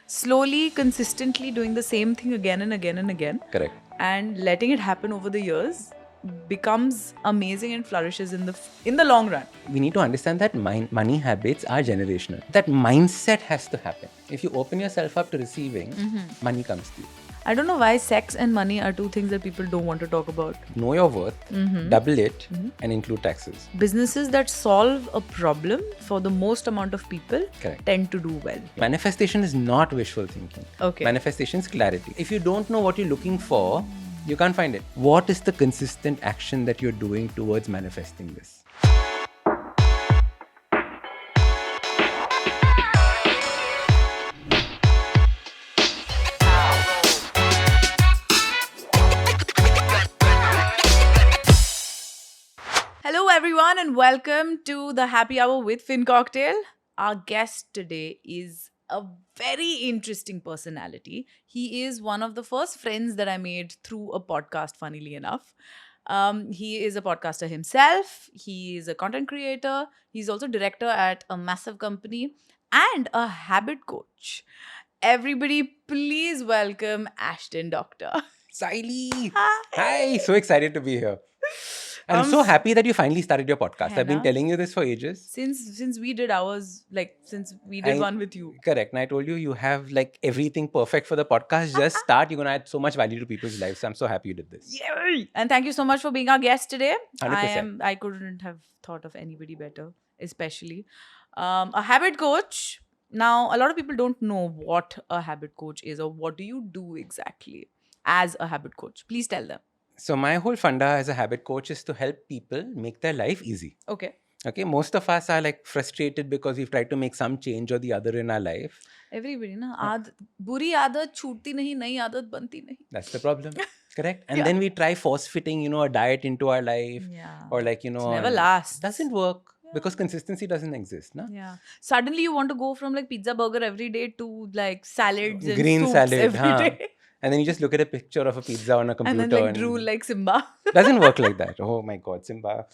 slowly, consistently doing the same thing again and again and again. Correct. And letting it happen over the years becomes amazing and flourishes in the long run. We need to understand that money habits are generational. That mindset has to happen. If you open yourself up to receiving, money comes to you. I don't know why sex and money are two things that people don't want to talk about. Know your worth, double it, and include taxes. Businesses that solve a problem for the most amount of people Correct. tend to do well. Manifestation is not wishful thinking. Okay. Manifestation is clarity. If you don't know what you're looking for, you can't find it. What is the consistent action that you're doing towards manifesting this? Hello everyone and welcome to the Happy Hour with FinCocktail. Our guest today is a very interesting personality. He is one of the first friends that I made through a podcast, funnily enough. He is a podcaster himself. He is a content creator. He's also director at a massive company and a habit coach. Everybody, please welcome Ashdin Doctor. Sayali! Hi. Hi! So excited to be here. And I'm so happy that you finally started your podcast. I've been telling you this for ages. Since we did ours, since we did one with you. Correct. And I told you have everything perfect for the podcast. Just start. You're going to add so much value to people's lives. So I'm so happy you did this. Yay! And thank you so much for being our guest today. 100%. I couldn't have thought of anybody better, especially. A habit coach. Now, a lot of people don't know what a habit coach is or what do you do exactly as a habit coach. Please tell them. So my whole funda as a habit coach is to help people make their life easy. Okay. Most of us are frustrated because we've tried to make some change or the other in our life. Everybody, na? Buri aadat chhutti nahi, nayi aadat banti nahi. That's the problem. Correct. And then we try force fitting, a diet into our life. Yeah. Or it never lasts. Doesn't work because consistency doesn't exist. Na? Yeah. Suddenly you want to go from pizza burger every day to salads and green soups salad every day. And then you just look at a picture of a pizza on a computer. And then drool like Simba. Doesn't work like that. Oh my God, Simba.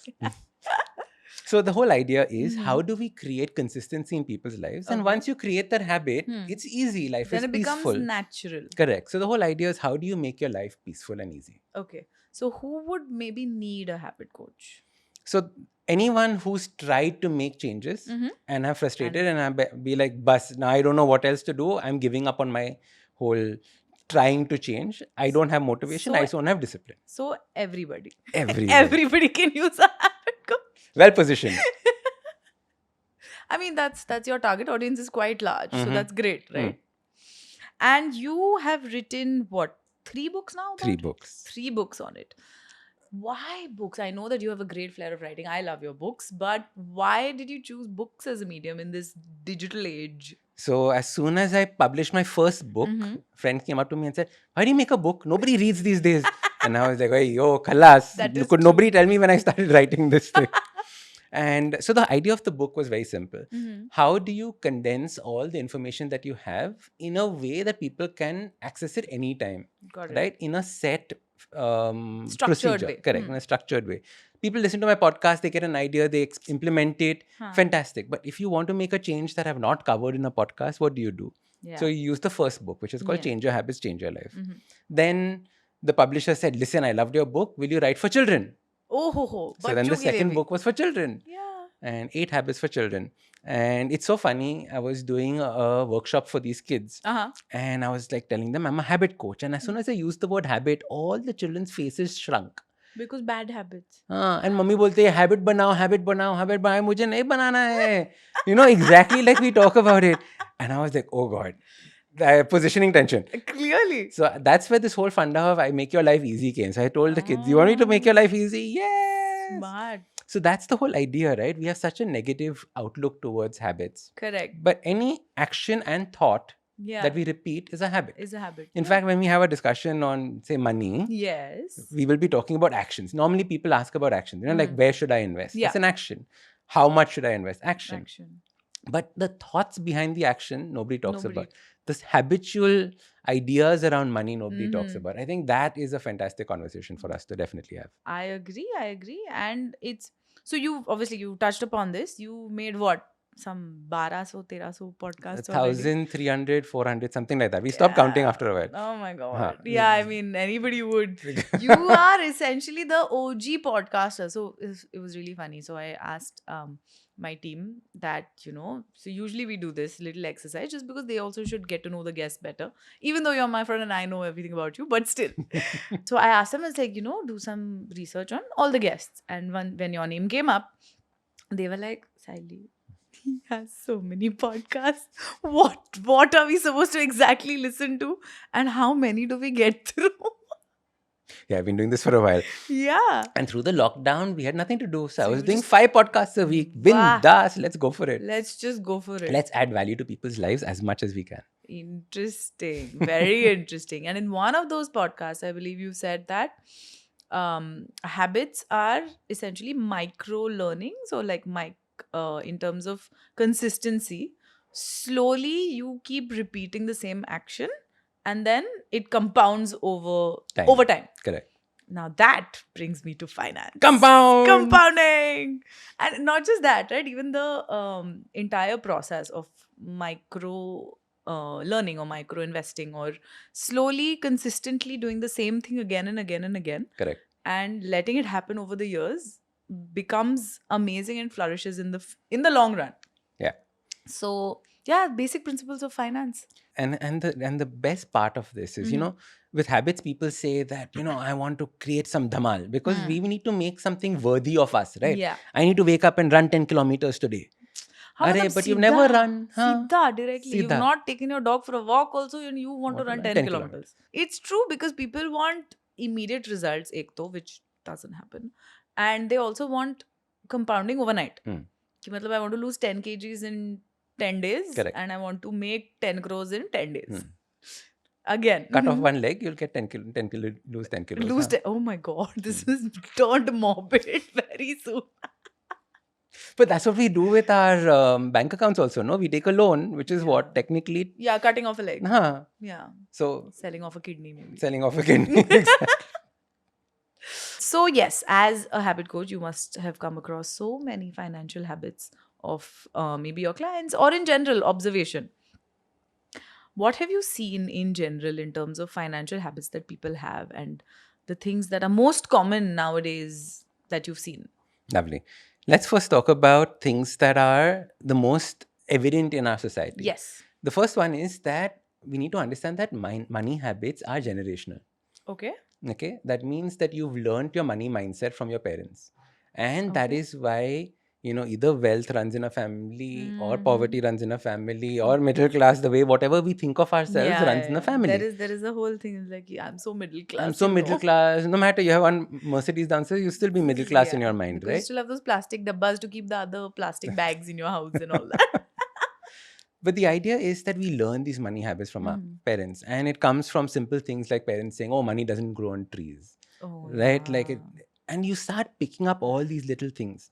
So the whole idea is how do we create consistency in people's lives? And once you create that habit, it's easy. Life then is it peaceful. Becomes natural. Correct. So the whole idea is how do you make your life peaceful and easy? Okay. So who would maybe need a habit coach? So anyone who's tried to make changes and have frustrated and be like, bus, now I don't know what else to do. I'm giving up on my whole trying to change. I don't have motivation. I just don't have discipline. So everybody. Everybody can use a habit coach. Well positioned. I mean, that's your target audience is quite large. So that's great, right? And you have written what? 3 books now? 3 books. 3 books on it. Why books? I know that you have a great flair of writing. I love your books. But why did you choose books as a medium in this digital age? So as soon as I published my first book, a friend came up to me and said, why do you make a book? Nobody reads these days. And I was like, hey, yo, khalas. Could nobody tell me when I started writing this thing? And so the idea of the book was very simple. How do you condense all the information that you have in a way that people can access it anytime? Got it. Right? In a set structured procedure. way. Correct. In a structured way. People listen to my podcast, they get an idea, they implement it. Fantastic. But if you want to make a change that I've not covered in a podcast, what do you do? Yeah. So you use the first book, which is called Change Your Habits, Change Your Life. Then the publisher said, listen, I loved your book. Will you write for children? Oh. So then the second book was for children. Yeah. And 8 habits for children. And it's so funny. I was doing a workshop for these kids. And I was telling them I'm a habit coach. And as soon as I used the word habit, all the children's faces shrunk. Because bad habits. And mummy bolte hai, habit banao, mujhe nahi banana hai. Exactly like we talk about it. And I was like, oh God, positioning tension. Clearly. So that's where this whole funda of I make your life easy came. So I told the kids, you want me to make your life easy? Yes. Smart. So that's the whole idea, right? We have such a negative outlook towards habits. Correct. But any action and thought that we repeat is a habit. In fact, when we have a discussion on, say, money, we will be talking about actions. Normally, people ask about actions. Where should I invest? It's an action. How much should I invest? Action. But the thoughts behind the action, nobody talks about. This habitual ideas around money, nobody talks about. I think that is a fantastic conversation for us to definitely have. I agree. And it's... So you touched upon this. You made what? some 1200, 1300 podcasts 1,300, 400, something like that. We stopped counting after a while. Oh my God. Yeah, I mean, anybody would. You are essentially the OG podcaster. So it was really funny. So I asked my team that, so usually we do this little exercise just because they also should get to know the guests better. Even though you're my friend and I know everything about you, but still. So I asked them, it's like, do some research on all the guests. And when your name came up, they were like, Sayali, he has so many podcasts. What are we supposed to exactly listen to? And how many do we get through? Yeah, I've been doing this for a while. Yeah. And through the lockdown, we had nothing to do. So I was doing 5 podcasts a week. Bindas. Let's go for it. Let's just go for it. Let's add value to people's lives as much as we can. Interesting. Very interesting. And in one of those podcasts, I believe you said that habits are essentially micro learnings, or like in terms of consistency. Slowly, you keep repeating the same action, and then it compounds over time. Correct. Now that brings me to finance. Compounding. And not just that, right? Even the entire process of micro learning or micro investing, or slowly, consistently doing the same thing again and again and again. Correct. And letting it happen over the years becomes amazing and flourishes in the long run. Yeah. So yeah, basic principles of finance. And the best part of this is, with habits, people say that, I want to create some dhamal because we need to make something worthy of us, right? Yeah. I need to wake up and run 10 kilometers today. But you've never run. Siddha, directly. You've not taken your dog for a walk also, and you want to run 10 kilometers. It's true, because people want immediate results, which doesn't happen. And they also want compounding overnight. I want to lose 10 kgs in 10 days. Correct. And I want to make 10 crores in 10 days. Again. Cut off one leg, you'll get 10 kilo, lose 10 kilos. Oh my God, this is turned morbid very soon. But that's what we do with our bank accounts also, no? We take a loan, which is what technically... Yeah, cutting off a leg. Yeah. So... selling off a kidney maybe. Selling off a kidney, exactly. So yes, as a habit coach, you must have come across so many financial habits of maybe your clients, or in general, observation. What have you seen in general in terms of financial habits that people have, and the things that are most common nowadays that you've seen? Lovely. Let's first talk about things that are the most evident in our society. Yes. The first one is that we need to understand that money habits are generational. Okay. That means that you've learned your money mindset from your parents. And that is why, either wealth runs in a family, or poverty runs in a family, or middle class, the way whatever we think of ourselves runs in a family. There is a whole thing like, I'm so middle class. I'm so middle class. No matter you have one Mercedes downstairs, you still be middle class in your mind, right? You still have those plastic dabbas to keep the other plastic bags in your house and all that. But the idea is that we learn these money habits from our parents. And it comes from simple things like parents saying, oh, money doesn't grow on trees. Right? Yeah. And you start picking up all these little things.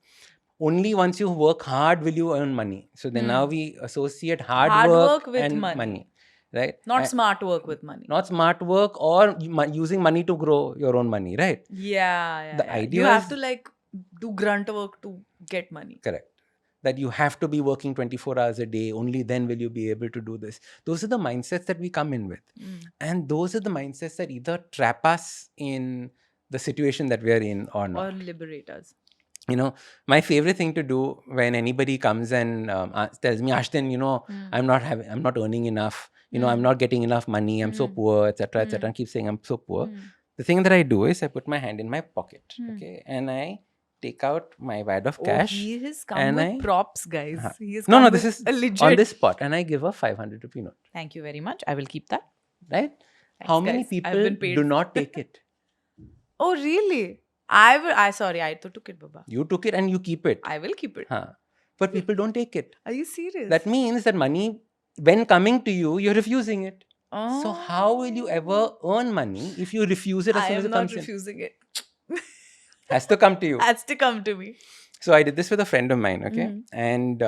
Only once you work hard will you earn money. So then now we associate hard work with and money. Right? Not smart work with money. Not smart work, or using money to grow your own money, right? Yeah. The idea you have to do grunt work to get money. Correct. That you have to be working 24 hours a day, only then will you be able to do this. Those are the mindsets that we come in with. And those are the mindsets that either trap us in the situation that we are in or not. Or liberate us. My favorite thing to do when anybody comes and tells me, Ashdin, I'm not earning enough, I'm not getting enough money, I'm so poor, etc., etc., and keep saying I'm so poor. The thing that I do is I put my hand in my pocket, and I take out my wad of cash. He has come with props, guys. This is legit. On this spot, and I give a 500 rupee note. Thank you very much. I will keep that. Right? Thanks, how many people do not take it? Oh, really? I took it, Baba. You took it and you keep it. I will keep it. But people don't take it. Are you serious? That means that money, when coming to you, you're refusing it. Oh. So how will you ever earn money if you refuse it as soon as it comes in? I am not refusing it. Has to come to you. Has to come to me. So I did this with a friend of mine, and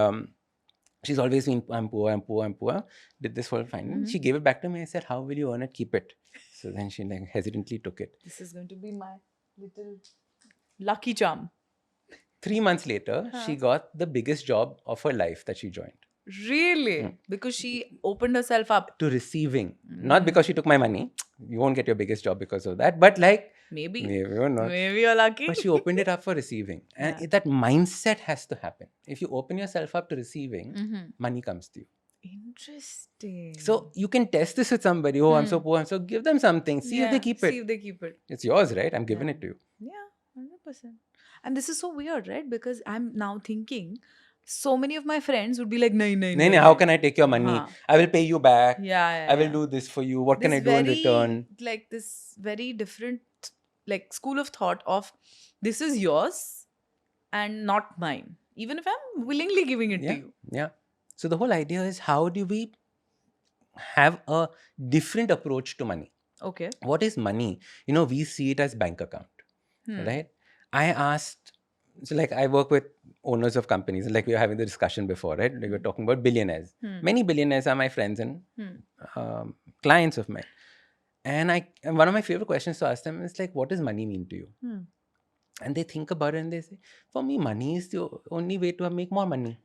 she's always been, I'm poor. Did this whole fine. She gave it back to me. I said, how will you earn it? Keep it. So then she hesitantly took it. This is going to be my little lucky charm. 3 months later, she got the biggest job of her life that she joined. Really? Because she opened herself up to receiving. Not because she took my money. You won't get your biggest job because of that. But like, maybe or not. Maybe you're lucky. But she opened it up for receiving. And that mindset has to happen. If you open yourself up to receiving, money comes to you. Interesting. So you can test this with somebody. Oh, I'm so poor. So give them something. See if they keep it. See if they keep it. It's yours, right? I'm giving it to you. Yeah, 100%. And this is so weird, right? Because I'm now thinking, so many of my friends would be like, no, how can I take your money? I will pay you back. I will do this for you. What this can I do in return? Like this very different like school of thought of this is yours and not mine. Even if I'm willingly giving it to you. Yeah. So the whole idea is, how do we have a different approach to money? Okay. What is money? We see it as bank account, right? I asked, so like I work with owners of companies, like we were having the discussion before, right? Like we were talking about billionaires. Many billionaires are my friends and clients of mine. And one of my favorite questions to ask them is like, what does money mean to you? And they think about it and they say, for me, money is the only way to make more money.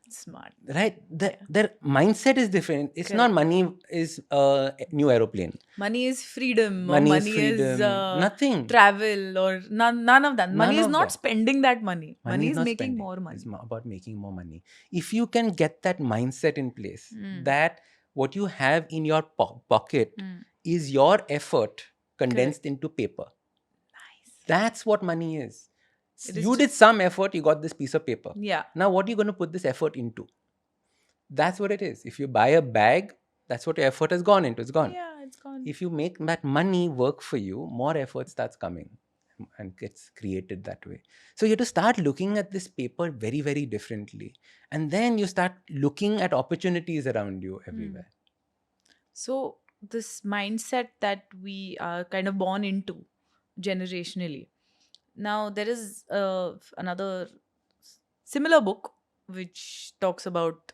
Smart. Right? Their mindset is different. It's not money is a new aeroplane. Money is freedom. Money is nothing. Travel or none of that. Money is not spending that money. Money is making more money. It's about making more money. If you can get that mindset in place, that what you have in your pocket is your effort condensed into paper. Nice. That's what money is. You did some effort, you got this piece of paper. Yeah. Now, what are you going to put this effort into? That's what it is. If you buy a bag, that's what your effort has gone into. It's gone. Yeah, it's gone. If you make that money work for you, more effort starts coming and gets created that way. So you have to start looking at this paper very, very differently. And then you start looking at opportunities around you everywhere. So this mindset that we are kind of born into generationally. Now, there is another similar book which talks about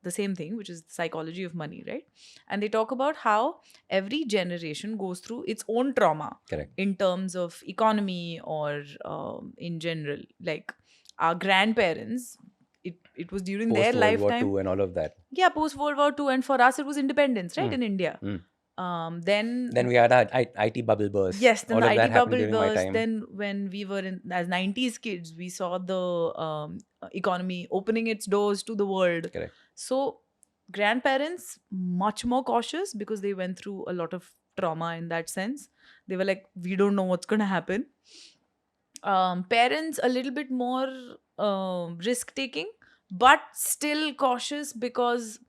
the same thing, which is the psychology of money, right? And they talk about how every generation goes through its own trauma. Correct. In terms of economy or in general. Like our grandparents, it was during their lifetime. Post-World War II and all of that. Yeah, post-World War II. And for us, it was independence, right, in India. Then we had our IT bubble burst. Yes, then the IT bubble burst. Then when we were as 90s kids, we saw the economy opening its doors to the world. Correct. So grandparents, much more cautious because they went through a lot of trauma in that sense. They were like, we don't know what's going to happen. Parents, a little bit more risk-taking, but still cautious because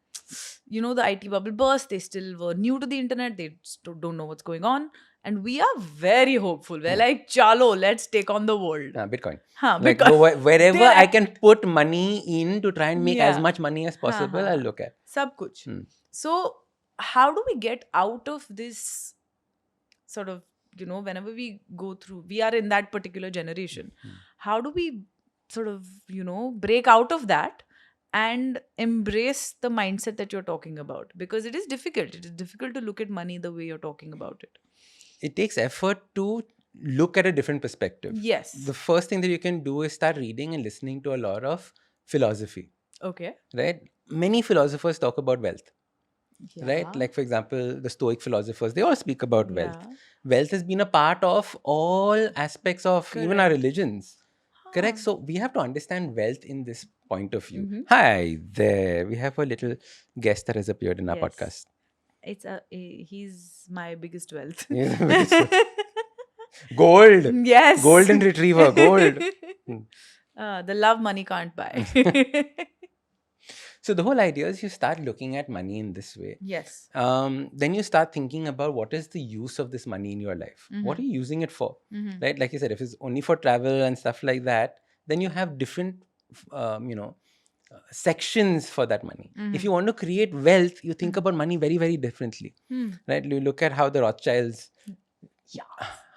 the IT bubble burst. They still were new to the internet. They don't know what's going on. And we are very hopeful. We're like, chalo, let's take on the world. Bitcoin. Like, wherever I can put money in to try and make as much money as possible, I'll look at. Sab kuch. So how do we get out of this sort of, whenever we go through, we are in that particular generation. How do we sort of, break out of that and embrace the mindset that you're talking about? Because it is difficult. It is difficult to look at money the way you're talking about it. It takes effort to look at a different perspective. Yes. The first thing that you can do is start reading and listening to a lot of philosophy. Okay. Right? Many philosophers talk about wealth. Yeah. Right? Like, for example, the Stoic philosophers, they all speak about wealth. Wealth has been a part of all aspects of even our religions. Correct? So we have to understand wealth in this point of view. Hi there. We have a little guest that has appeared in our podcast. He's my biggest wealth. Gold. Yes. Golden retriever. Gold. The love money can't buy. So the whole idea is you start looking at money in this way. Yes. Then you start thinking about what is the use of this money in your life. What are you using it for? Right? Like you said, if it's only for travel and stuff like that, then you have different, sections for that money. If you want to create wealth, you think about money very, very differently. Right? You look at how the Rothschilds...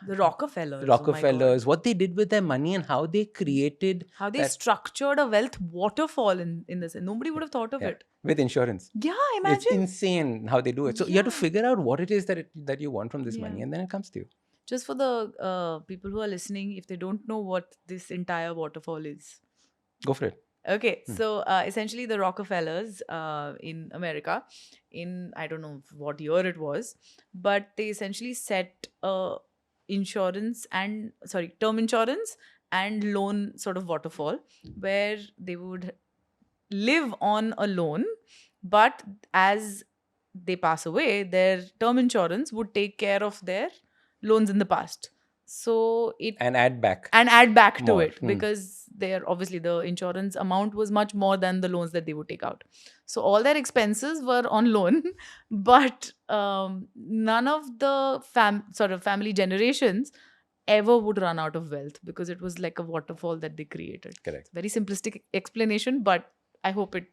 The Rockefellers, what they did with their money and how they created... How they structured a wealth waterfall in this. Nobody would have thought of it. With insurance. Yeah, imagine. It's insane how they do it. So you have to figure out what it is that you want from this money, and then it comes to you. just for the people who are listening, if they don't know what this entire waterfall is. Go for it. Okay, so essentially the Rockefellers in America, in I don't know what year it was, but they essentially set term insurance and loan sort of waterfall where they would live on a loan, but as they pass away, their term insurance would take care of their loans in the past. So and add back to it, because they're obviously the insurance amount was much more than the loans that they would take out. So all their expenses were on loan, but none of the family generations ever would run out of wealth, because it was like a waterfall that they created. Correct. Very simplistic explanation, but I hope it,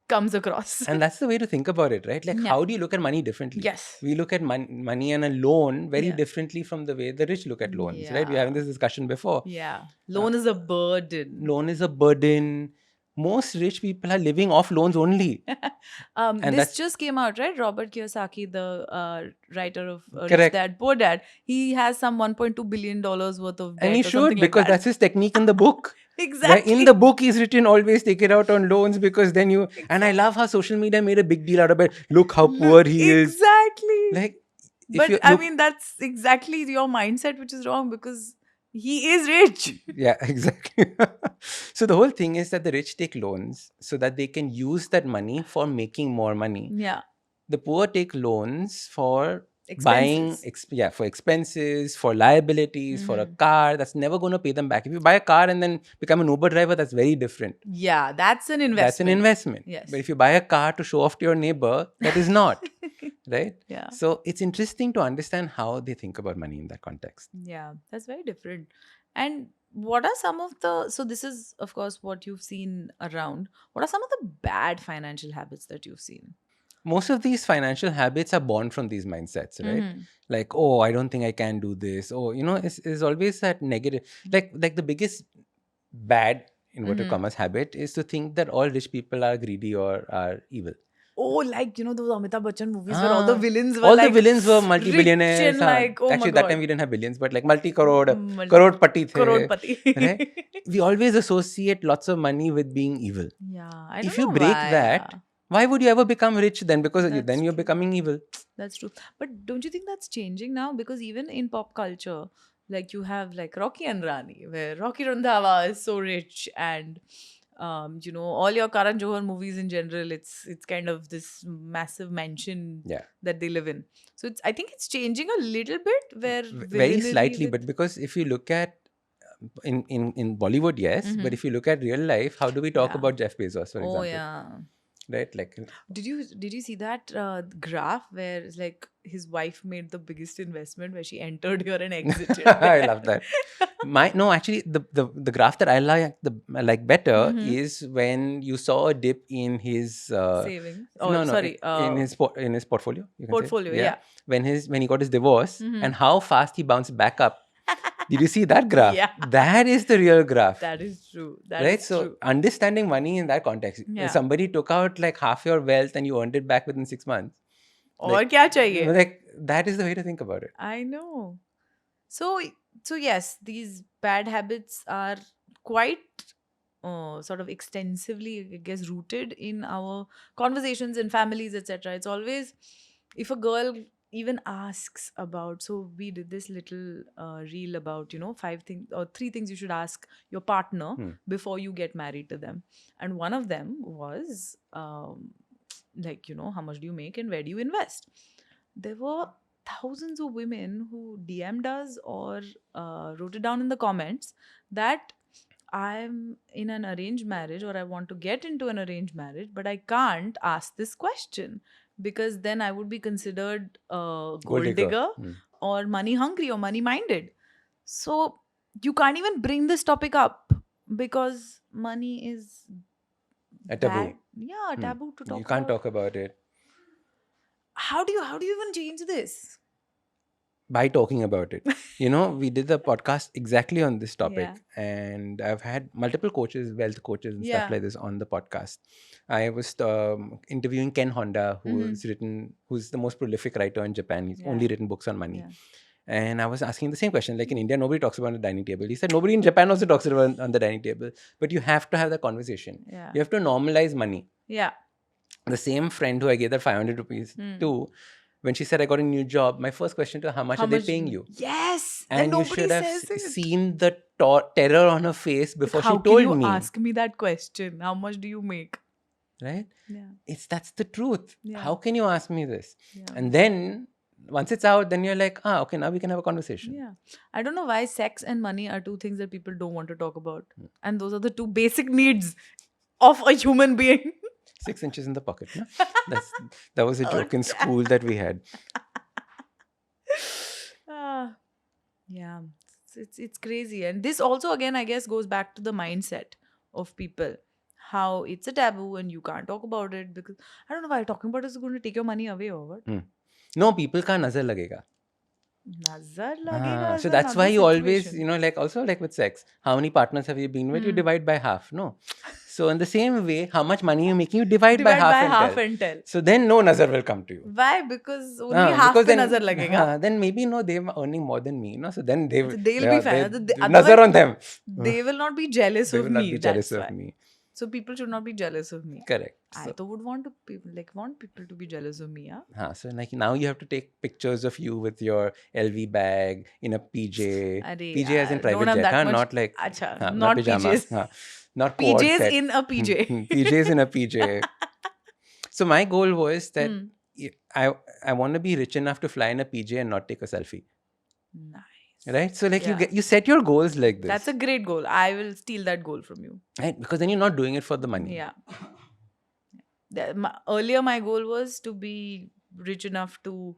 comes across. And that's the way to think about it, right? Like, how do you look at money differently? Yes. We look at money and a loan very differently from the way the rich look at loans, right? We were having this discussion before. Yeah. Loan is a burden. Loan is a burden. Most rich people are living off loans only. And this just came out, right? Robert Kiyosaki, the writer of Rich Dad, Poor Dad, he has some $1.2 billion worth of debt. And he should, because that's his technique in the book. Exactly. In the book, he's written, always take it out on loans, because then you... Exactly. And I love how social media made a big deal out of it. Look how poor he is. Exactly. Like, but I mean, that's exactly your mindset, which is wrong, because he is rich. Yeah, exactly. So the whole thing is that the rich take loans so that they can use that money for making more money. Yeah. The poor take loans for buying, for expenses, for liabilities, for a car that's never going to pay them back. If you buy a car and then become an Uber driver, that's very different. Yeah, that's an investment. That's an investment. Yes. But if you buy a car to show off to your neighbor, that is not. Right? Yeah. So it's interesting to understand how they think about money in that context. Yeah, that's very different. And what are some of the... So this is, of course, what you've seen around. What are some of the bad financial habits that you've seen? Most of these financial habits are born from these mindsets, right? Like, oh, I don't think I can do this. Oh, it's always that negative. Like the biggest bad, inverted commas, habit is to think that all rich people are greedy or are evil. Oh, like, those Amitabh Bachchan movies where all the villains were all the villains were multi-billionaires. Rich and like, oh actually, my God. that time we didn't have billions, but like crore-pati the. Crore-pati. Right? We always associate lots of money with being evil. Yeah, if you break that, why would you ever become rich then? Because then you're becoming evil. That's true. But don't you think that's changing now? Because even in pop culture, like you have like Rocky and Rani, where Rocky Randhawa is so rich, and all your Karan Johar movies in general, it's kind of this massive mansion that they live in. So I think it's changing a little bit, where very slightly, but because if you look at in Bollywood, yes, but if you look at real life, how do we talk about Jeff Bezos, for example? Oh yeah. Right, like, did you see that graph where it's like his wife made the biggest investment, where she entered here and exited? I love that. Actually, the graph that I like better is when you saw a dip in his savings. In his portfolio. Portfolio, yeah. When he got his divorce and how fast he bounced back up. Did you see that graph? Yeah. That is the real graph. That is true. So understanding money in that context. If somebody took out like half your wealth and you earned it back within 6 months. Aur kya chahiye? Like, that is the way to think about it. I know. So yes, these bad habits are quite sort of extensively, I guess, rooted in our conversations in families, etc. It's always, if a girl even asks about, so we did this little reel about 5 things or 3 things you should ask your partner before you get married to them, and one of them was like, how much do you make and where do you invest? There were thousands of women who DM'd us or wrote it down in the comments that I'm in an arranged marriage, or I want to get into an arranged marriage, but I can't ask this question, because then I would be considered a gold digger or money hungry or money minded. So you can't even bring this topic up, because money is a taboo. Yeah, a taboo to talk about. You can't talk about it. How do you even change this? By talking about it. We did the podcast exactly on this topic, and I've had multiple coaches, wealth coaches and stuff like this on the podcast. I was interviewing Ken Honda, who's the most prolific writer in Japan. He's only written books on money. And I was asking the same question. Like in India, nobody talks about the dining table. He said nobody in Japan also talks about on the dining table. But you have to have the conversation. Yeah. You have to normalize money. Yeah. The same friend who I gave that 500 rupees to, when she said I got a new job, my first question to her, how much are they paying you? Yes. And you should have seen the terror on her face before she told me. How can you ask me that question? How much do you make? Right? Yeah. That's the truth. Yeah. How can you ask me this? Yeah. And then once it's out, then you're like, okay, now we can have a conversation. Yeah. I don't know why sex and money are two things that people don't want to talk about. And those are the two basic needs of a human being. 6 inches in the pocket. No? That was a joke in school that we had. Yeah. It's crazy. And this also, again, I guess, goes back to the mindset of people. How it's a taboo and you can't talk about it because I don't know why talking about it is going to take your money away or what. No, people ka nazar lagega. Nazar lagega. So that's why you always, like also like with sex, how many partners have you been with? You divide by half. No. So in the same way, how much money you're making, you divide by half and tell. So then no nazar will come to you. Why? Because only half the nazar lagega. Then maybe they're earning more than me. So then they'll be fine. Nazar on them. They will not be jealous of me. They will not be jealous of me. So people should not be jealous of me. Correct. I would want people to be jealous of me. Yeah. So like now you have to take pictures of you with your LV bag in a PJ. PJ as in private jet, not like not pajamas. PJs. Not PJs in a PJ. PJs in a PJ. So my goal was that I want to be rich enough to fly in a PJ and not take a selfie. Nice. Right? So like you set your goals like this. That's a great goal. I will steal that goal from you. Right? Because then you're not doing it for the money. Yeah. Earlier my goal was to be rich enough to,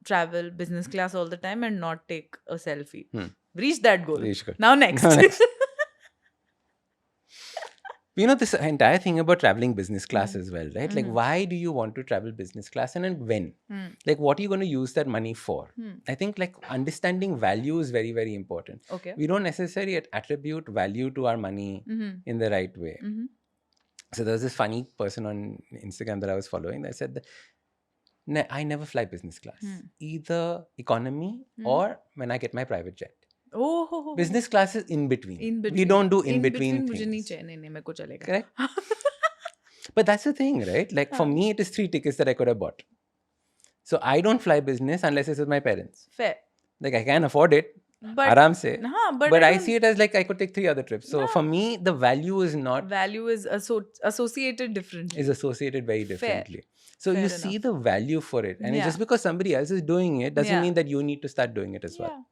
travel business class all the time and not take a selfie. Reach that goal. Now next. This entire thing about traveling business class as well, right? Like, why do you want to travel business class and when? Like, what are you going to use that money for? I think like understanding value is very, very important. Okay. We don't necessarily attribute value to our money in the right way. So there was this funny person on Instagram that I was following that said that I never fly business class, either economy or when I get my private jet. Oh, business class is in between. We don't do in between things. Correct? But that's the thing, right? Like for me, it is 3 tickets that I could have bought. So I don't fly business unless it's with my parents. Fair. Like I can afford it. Aram se. But I see it as like I could take 3 other trips. So for me, the value is not. Value is associated differently. Is associated very differently. So you see the value for it. And just because somebody else is doing it doesn't mean that you need to start doing it as well.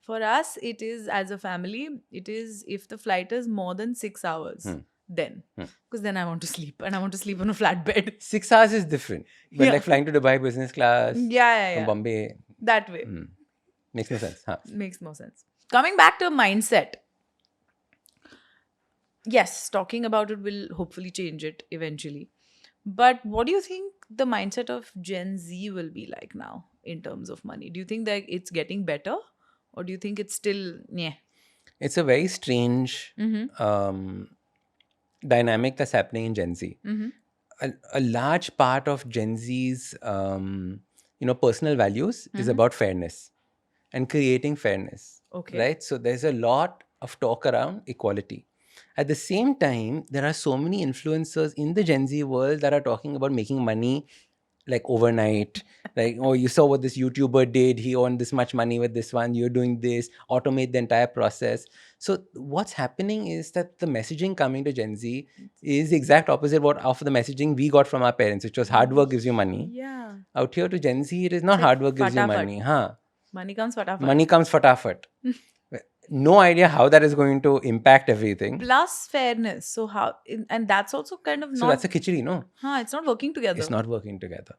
For us, it is as a family, it is if the flight is more than 6 hours, then. Because then I want to sleep and I want to sleep on a flat bed. 6 hours is different. But like flying to Dubai business class, from Bombay. That way. Makes no sense. Makes more sense. Coming back to mindset. Yes, talking about it will hopefully change it eventually. But what do you think the mindset of Gen Z will be like now in terms of money? Do you think that it's getting better? Or do you think it's still, It's a very strange dynamic that's happening in Gen Z. A large part of Gen Z's, personal values is about fairness and creating fairness. Okay. Right? So there's a lot of talk around equality. At the same time, there are so many influencers in the Gen Z world that are talking about making money like overnight. Like, oh, you saw what this YouTuber did. He earned this much money with this one. You're doing this. Automate the entire process. So what's happening is that the messaging coming to Gen Z is the exact opposite of the messaging we got from our parents, which was hard work gives you money. Yeah. Out here to Gen Z, it is not hard work gives you money. Money comes fatafat. Money comes fatafat. No idea how that is going to impact everything. Plus fairness. So how, and that's also kind of not. So that's a khichdi, no? It's not working together. It's not working together.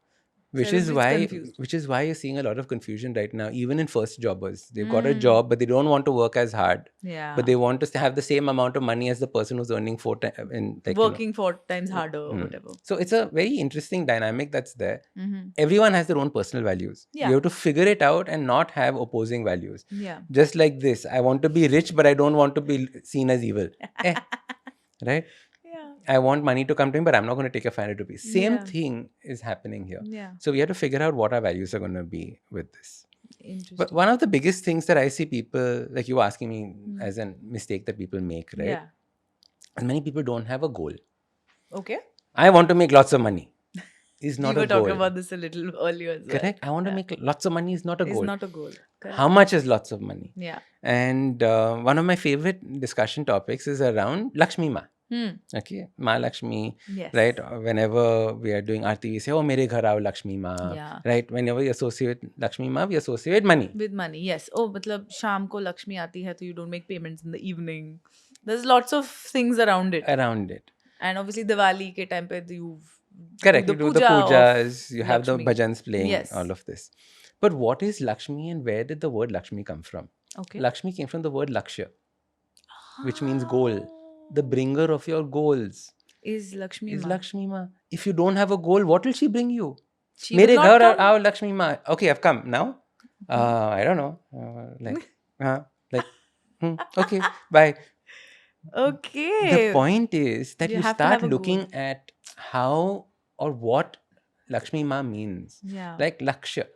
Which is why you're seeing a lot of confusion right now, even in first jobbers. They've got a job, but they don't want to work as hard. Yeah. But they want to have the same amount of money as the person who's earning 4 times. Working 4 times harder or whatever. So it's a very interesting dynamic that's there. Everyone has their own personal values. Yeah. You have to figure it out and not have opposing values. Yeah. Just like this. I want to be rich, but I don't want to be seen as evil. Right? I want money to come to me, but I'm not going to take a 500 rupees. Same thing is happening here. Yeah. So we have to figure out what our values are going to be with this. Interesting. But one of the biggest things that I see people, like you asking me as a mistake that people make, right? Yeah. And many people don't have a goal. Okay. I want to make lots of money. Is not you a were goal. talking about this a little earlier as well. Correct. I want to make lots of money is not a goal. Is not a goal. Correct. How much is lots of money? Yeah. And one of my favorite discussion topics is around Lakshmi Ma. Okay, Ma Lakshmi. Yes. Right. Whenever we are doing Aarti, we say, "Oh, mere ghar aao Lakshmi Ma." Yeah. Right. Whenever we associate Lakshmi Ma, we associate money. With money, yes. Oh, matlab sham ko Lakshmi aati hai, so you don't make payments in the evening. There's lots of things around it. And obviously Diwali ke time pe you correct. do You do the pujas, you have the Lakshmi. bhajans playing, Yes. all of this. But what is Lakshmi and where did the word Lakshmi come from? Okay. Lakshmi came from the word Lakshya, which means goal. The bringer of your goals is Lakshmi Ma. Lakshmi Ma. If you don't have a goal, what will she bring you? She will not come. Aao Lakshmi Ma. Okay, I've come now. I don't know. Okay, bye. Okay. The point is that you start looking at how or what Lakshmi Ma means. Yeah. Like Lakshya,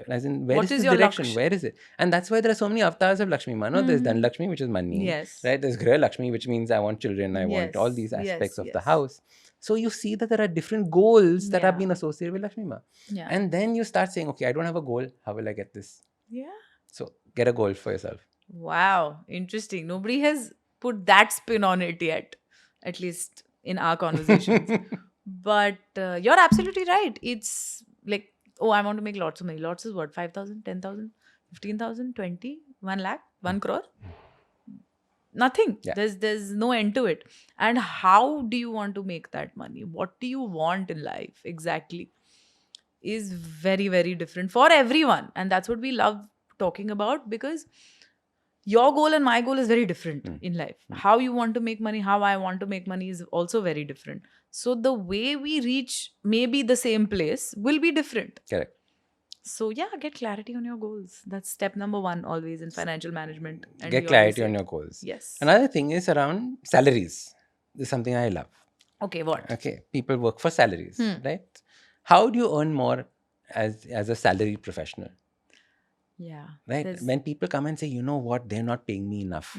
as in where is the direction? Where is it? And that's why there are so many avatars of Lakshmi Ma. No, there's Dhanlakshmi, which is money. Yes. Right? There's Griha Lakshmi, which means I want children, I want all these aspects of the house. So you see that there are different goals that have been associated with Lakshmi Ma. Yeah. And then you start saying, okay, I don't have a goal. How will I get this? Yeah. So get a goal for yourself. Wow. Interesting. Nobody has put that spin on it yet, at least in our conversations. But you're absolutely right. It's like, oh, I want to make lots of money. Lots is what? 5,000, 10,000, 15,000, 20, 1 lakh, 1 crore? Nothing. Yeah. There's no end to it. And how do you want to make that money? What do you want in life exactly? Is very, very different for everyone. And that's what we love talking about, because your goal and my goal is very different in life. How you want to make money, how I want to make money is also very different. So the way we reach maybe the same place will be different. Correct. So yeah, get clarity on your goals. That's step number 1 always in financial management. And get clarity on your goals. Yes. Another thing is around salaries. This is something I love. Okay, what? Okay, people work for salaries, right? How do you earn more as a salaried professional? Yeah. Right? When people come and say, you know what, they're not paying me enough.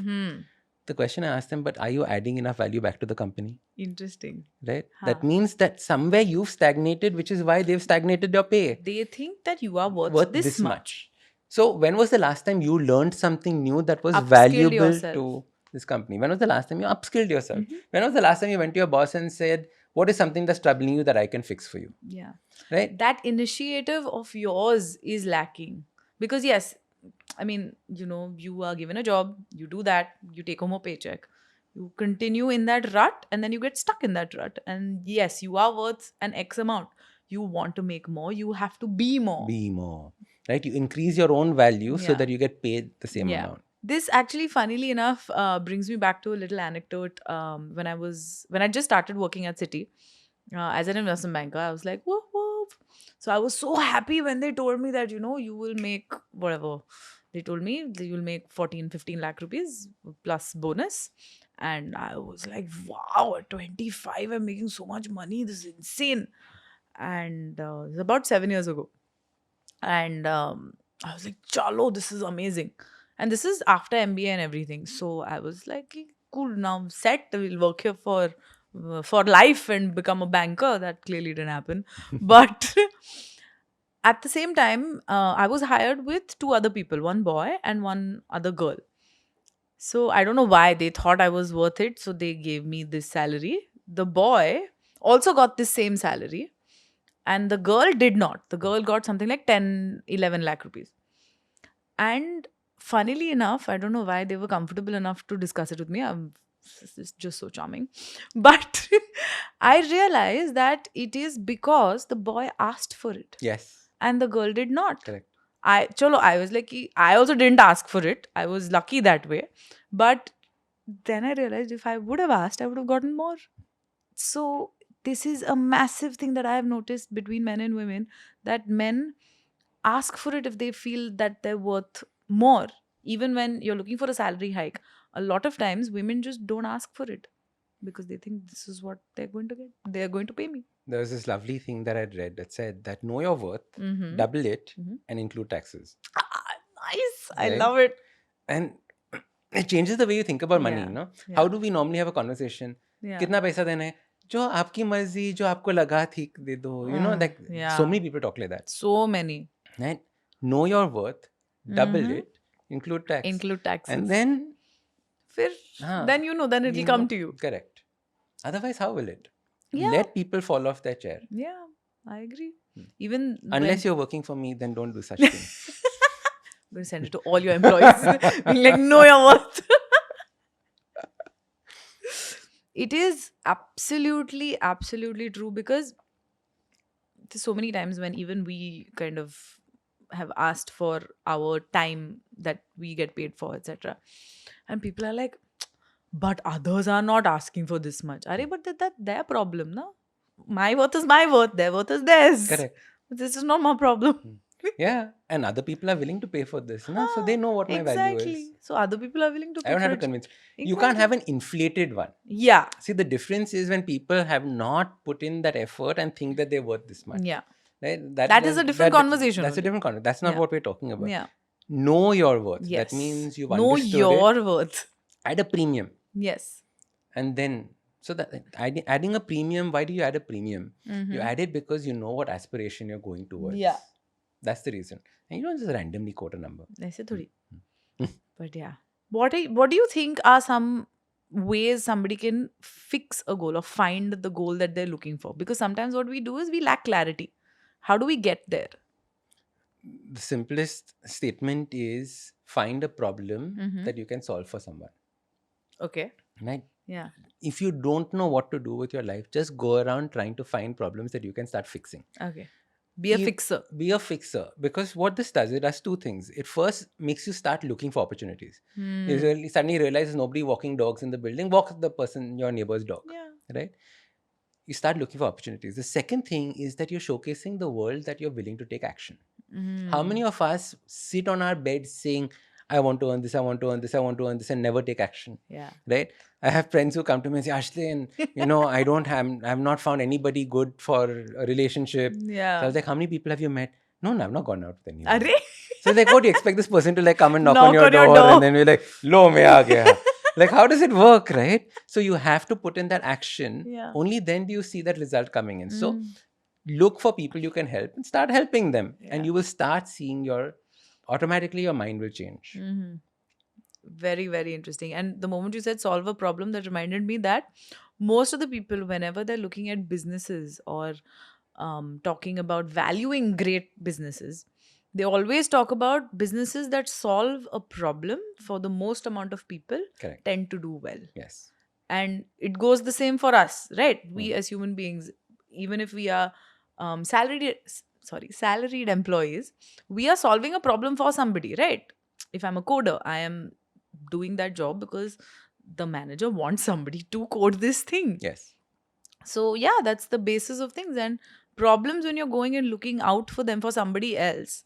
The question I ask them, but are you adding enough value back to the company? Interesting. Right? That means that somewhere you've stagnated, which is why they've stagnated your pay. They think that you are worth this much. So when was the last time you learned something new that was valuable to this company? When was the last time you upskilled yourself? When was the last time you went to your boss and said, what is something that's troubling you that I can fix for you? Yeah. Right? That initiative of yours is lacking. Because yes, I mean, you are given a job, you do that, you take home a paycheck, you continue in that rut, and then you get stuck in that rut. And yes, you are worth an X amount. You want to make more, you have to be more. Be more. Right? You increase your own value so that you get paid the same amount. This actually, funnily enough, brings me back to a little anecdote. When I just started working at Citi as an investment banker, I was like, whoop, whoop. So I was so happy when they told me that, you will make whatever. They told me that you'll make 14, 15 lakh rupees plus bonus. And I was like, wow, at 25, I'm making so much money. This is insane. And it was about 7 years ago. And I was like, chalo, this is amazing. And this is after MBA and everything. So I was like, cool, now set. We'll work here for life and become a banker. That clearly didn't happen. But at the same time, I was hired with 2 other people, 1 boy and 1 other girl. So I don't know why they thought I was worth it. So they gave me this salary. The boy also got this same salary. And the girl did not. The girl got something like 10, 11 lakh rupees. And funnily enough, I don't know why they were comfortable enough to discuss it with me. It's just so charming. But I realized that it is because the boy asked for it. Yes. And the girl did not. Correct. I was like, I also didn't ask for it. I was lucky that way. But then I realized if I would have asked, I would have gotten more. So this is a massive thing that I have noticed between men and women, that men ask for it if they feel that they're worth more. Even when you're looking for a salary hike, a lot of times women just don't ask for it because they think this is what they're going to get. They're going to pay me. There was this lovely thing that I'd read that said that know your worth, double it, and include taxes. Nice. I love it. And it changes the way you think about money, you know? How do we normally have a conversation? Kitna paisa dena hai? जो आपकी मर्जी, जो आपको लगा ठीक दे दो. You know, like so many people talk like that. So many. Right? Know your worth, double it, include tax. Include taxes. And then... then you know, then it will come to you. Correct. Otherwise, how will it? Let people fall off their chair. Yeah, I agree. Even unless you're working for me, then don't do such things. I'm going to send it to all your employees. Being like, know your worth. It is absolutely, absolutely true, because there's so many times when even we kind of have asked for our time that we get paid for, etc. And people are like, but others are not asking for this much. Arey, but that's their problem, no? My worth is my worth, their worth is theirs. Correct. This is not my problem. Yeah, and other people are willing to pay for this, no? So they know what my value is. So other people are willing to pay for it. I don't have to convince. You can't have an inflated one. Yeah. See, the difference is when people have not put in that effort and think that they're worth this much. Yeah. Right? That is a different conversation. That's a different conversation. That's not what we're talking about. Yeah. Know your worth. Yes. That means you've know understood your worth. Add a premium. Yes. And then, so that adding a premium, why do you add a premium? You add it because you know what aspiration you're going towards. Yeah. That's the reason. And you don't just randomly quote a number. But yeah. What do you think are some ways somebody can fix a goal or find the goal that they're looking for? Because sometimes what we do is we lack clarity. How do we get there? The simplest statement is find a problem that you can solve for someone. Okay. Right? Yeah. If you don't know what to do with your life, just go around trying to find problems that you can start fixing. Okay. Be a fixer. Be a fixer. Because what this does, it does two things. It first makes you start looking for opportunities. You suddenly realize there's nobody walking dogs in the building. Walk your neighbor's dog. Yeah. Right? You start looking for opportunities. The second thing is that you're showcasing the world that you're willing to take action. How many of us sit on our beds saying, I want to earn this, I want to earn this, I want to earn this, and never take action? Yeah. Right? I have friends who come to me and say, Ashdin, I've not found anybody good for a relationship. Yeah. So I was like, how many people have you met? No, I've not gone out with anyone. So like, what do you expect this person to come and knock on your door? And then we're like, lo, mein aa gaya. Like, how does it work, right? So you have to put in that action. Yeah. Only then do you see that result coming in. So look for people you can help and start helping them. Yeah. And you will start seeing automatically your mind will change. Very, very interesting. And the moment you said solve a problem, that reminded me that most of the people, whenever they're looking at businesses or talking about valuing great businesses, they always talk about businesses that solve a problem for the most amount of people. Correct. Tend to do well. Yes. And it goes the same for us, right? We as human beings, even if we are salaried employees, we are solving a problem for somebody, right? If I'm a coder, I am doing that job because the manager wants somebody to code this thing. Yes. So yeah, that's the basis of things. And problems, when you're going and looking out for them for somebody else,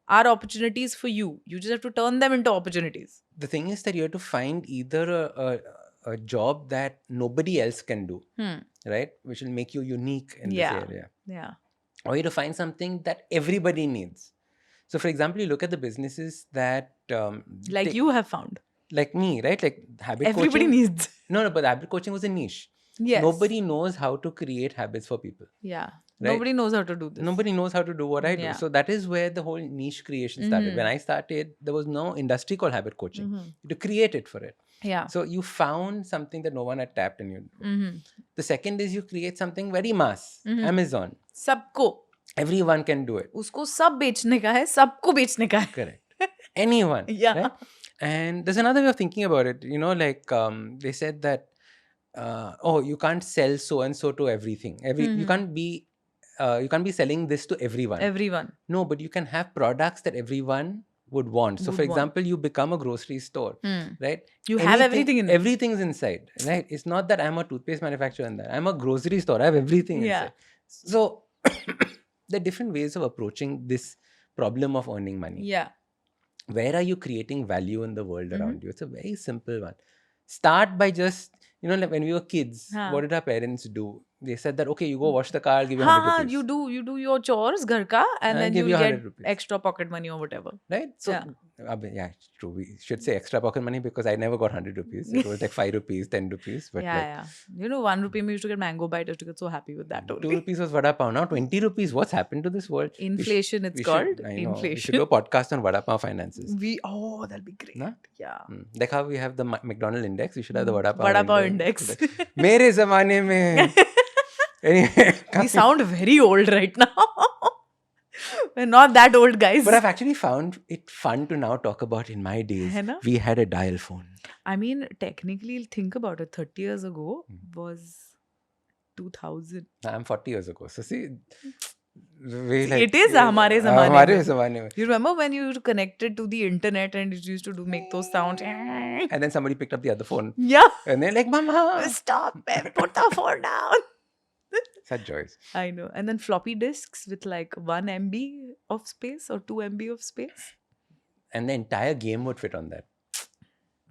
are opportunities for you. You just have to turn them into opportunities. The thing is that you have to find either a job that nobody else can do, right? Which will make you unique in this area. Yeah. Or you have to find something that everybody needs. So for example, you look at the businesses that... you have found. Like me, right? Like habit coaching. Everybody needs. No, but habit coaching was a niche. Yes. Nobody knows how to create habits for people. Yeah. Right? Nobody knows how to do this. Nobody knows how to do what I do. So that is where the whole niche creation started. When I started, there was no industry called habit coaching. You had to create it for it. Yeah. So you found something that no one had tapped in you. The second is you create something very mass. Amazon. Sabko. Everyone can do it. Usko sab bechne ka hai, sabko bechne ka hai. Correct. Anyone. Yeah. Right? And there's another way of thinking about it. You know, they said that, you can't sell so and so to everything. You can't be selling this to everyone. Everyone. No, but you can have products that everyone would want. So, for example, you become a grocery store, right? You have everything in it. Everything's inside, right? It's not that I'm a toothpaste manufacturer and that I'm a grocery store. I have everything inside. So, there are different ways of approaching this problem of earning money. Yeah. Where are you creating value in the world around you? It's a very simple one. Start by just, like when we were kids, what did our parents do? They said that, okay, you go wash the car, I'll give you 100 rupees. You do your chores, ghar ka, and then you get extra pocket money or whatever. Right? So Yeah, it's true. We should say extra pocket money because I never got 100 rupees. It was like 5 rupees, 10 rupees. But yeah. 1 rupee we used to get mango bite. I used to get so happy with that only. 2 rupees was vada pav. Now 20 rupees. What's happened to this world? Inflation, it's called. I know. Inflation. We should do a podcast on vada pav finances. That'll be great. Na? Yeah. Like how we have the McDonald index, we should have the vada pav index. Mere zamane mein. Anyway, we sound very old right now. We're not that old, guys. But I've actually found it fun to now talk about in my days. We had a dial phone. I mean, technically, think about it. 30 years ago was 2000. I'm 40 years ago. So see, it is hamare zamane. You remember when you connected to the internet and it used to make those sounds? And then somebody picked up the other phone. Yeah. And they're like, Mama, stop and put the phone down. Such joys. I know. And then floppy disks with like 1 MB of space or 2 MB of space. And the entire game would fit on that.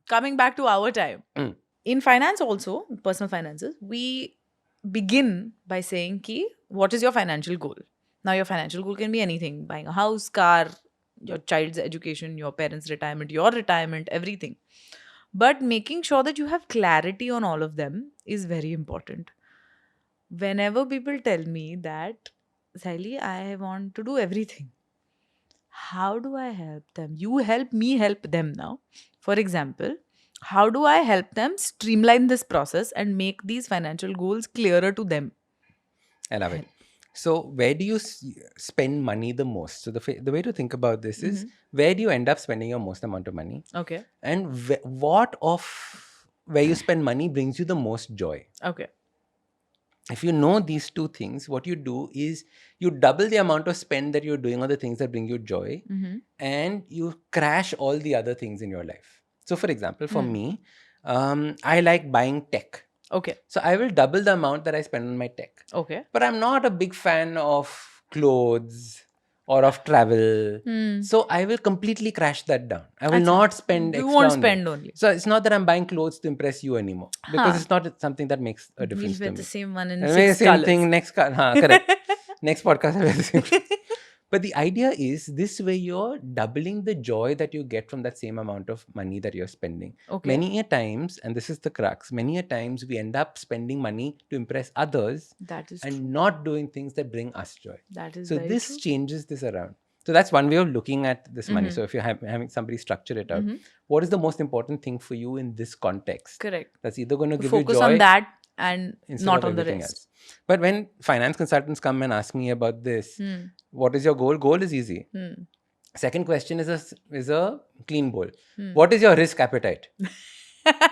Coming back to our time. In finance also, personal finances, we begin by saying, what is your financial goal? Now, your financial goal can be anything. Buying a house, car, your child's education, your parents' retirement, your retirement, everything. But making sure that you have clarity on all of them is very important. Whenever people tell me that, Sayali, I want to do everything. How do I help them? You help me help them now. For example, how do I help them streamline this process and make these financial goals clearer to them? I love it. So where do you spend money the most? So the way to think about this is, where do you end up spending your most amount of money? Okay. And what of where you spend money brings you the most joy? Okay. If you know these two things, what you do is you double the amount of spend that you're doing on the things that bring you joy, and you crash all the other things in your life. So for example, for me, I like buying tech. Okay. So I will double the amount that I spend on my tech. Okay. But I'm not a big fan of clothes or of travel. So I will completely crash that down. I will not spend extra. You won't spend only. So it's not that I'm buying clothes to impress you anymore. Because it's not something that makes a difference. We'll wear the same one in six colors. Same thing next correct. Next podcast I'll wear the same. But the idea is, this way you're doubling the joy that you get from that same amount of money that you're spending. Okay. Many a times, and this is the crux, many a times we end up spending money to impress others and not doing things that bring us joy. That is so very this true. Changes this around. So that's one way of looking at this money. So if you're having somebody structure it out, what is the most important thing for you in this context? Correct. That's either going to give you joy. Focus on that and not on the rest. Else. But when finance consultants come and ask me about this, what is your goal? Goal is easy. Second question is a clean bowl. What is your risk appetite?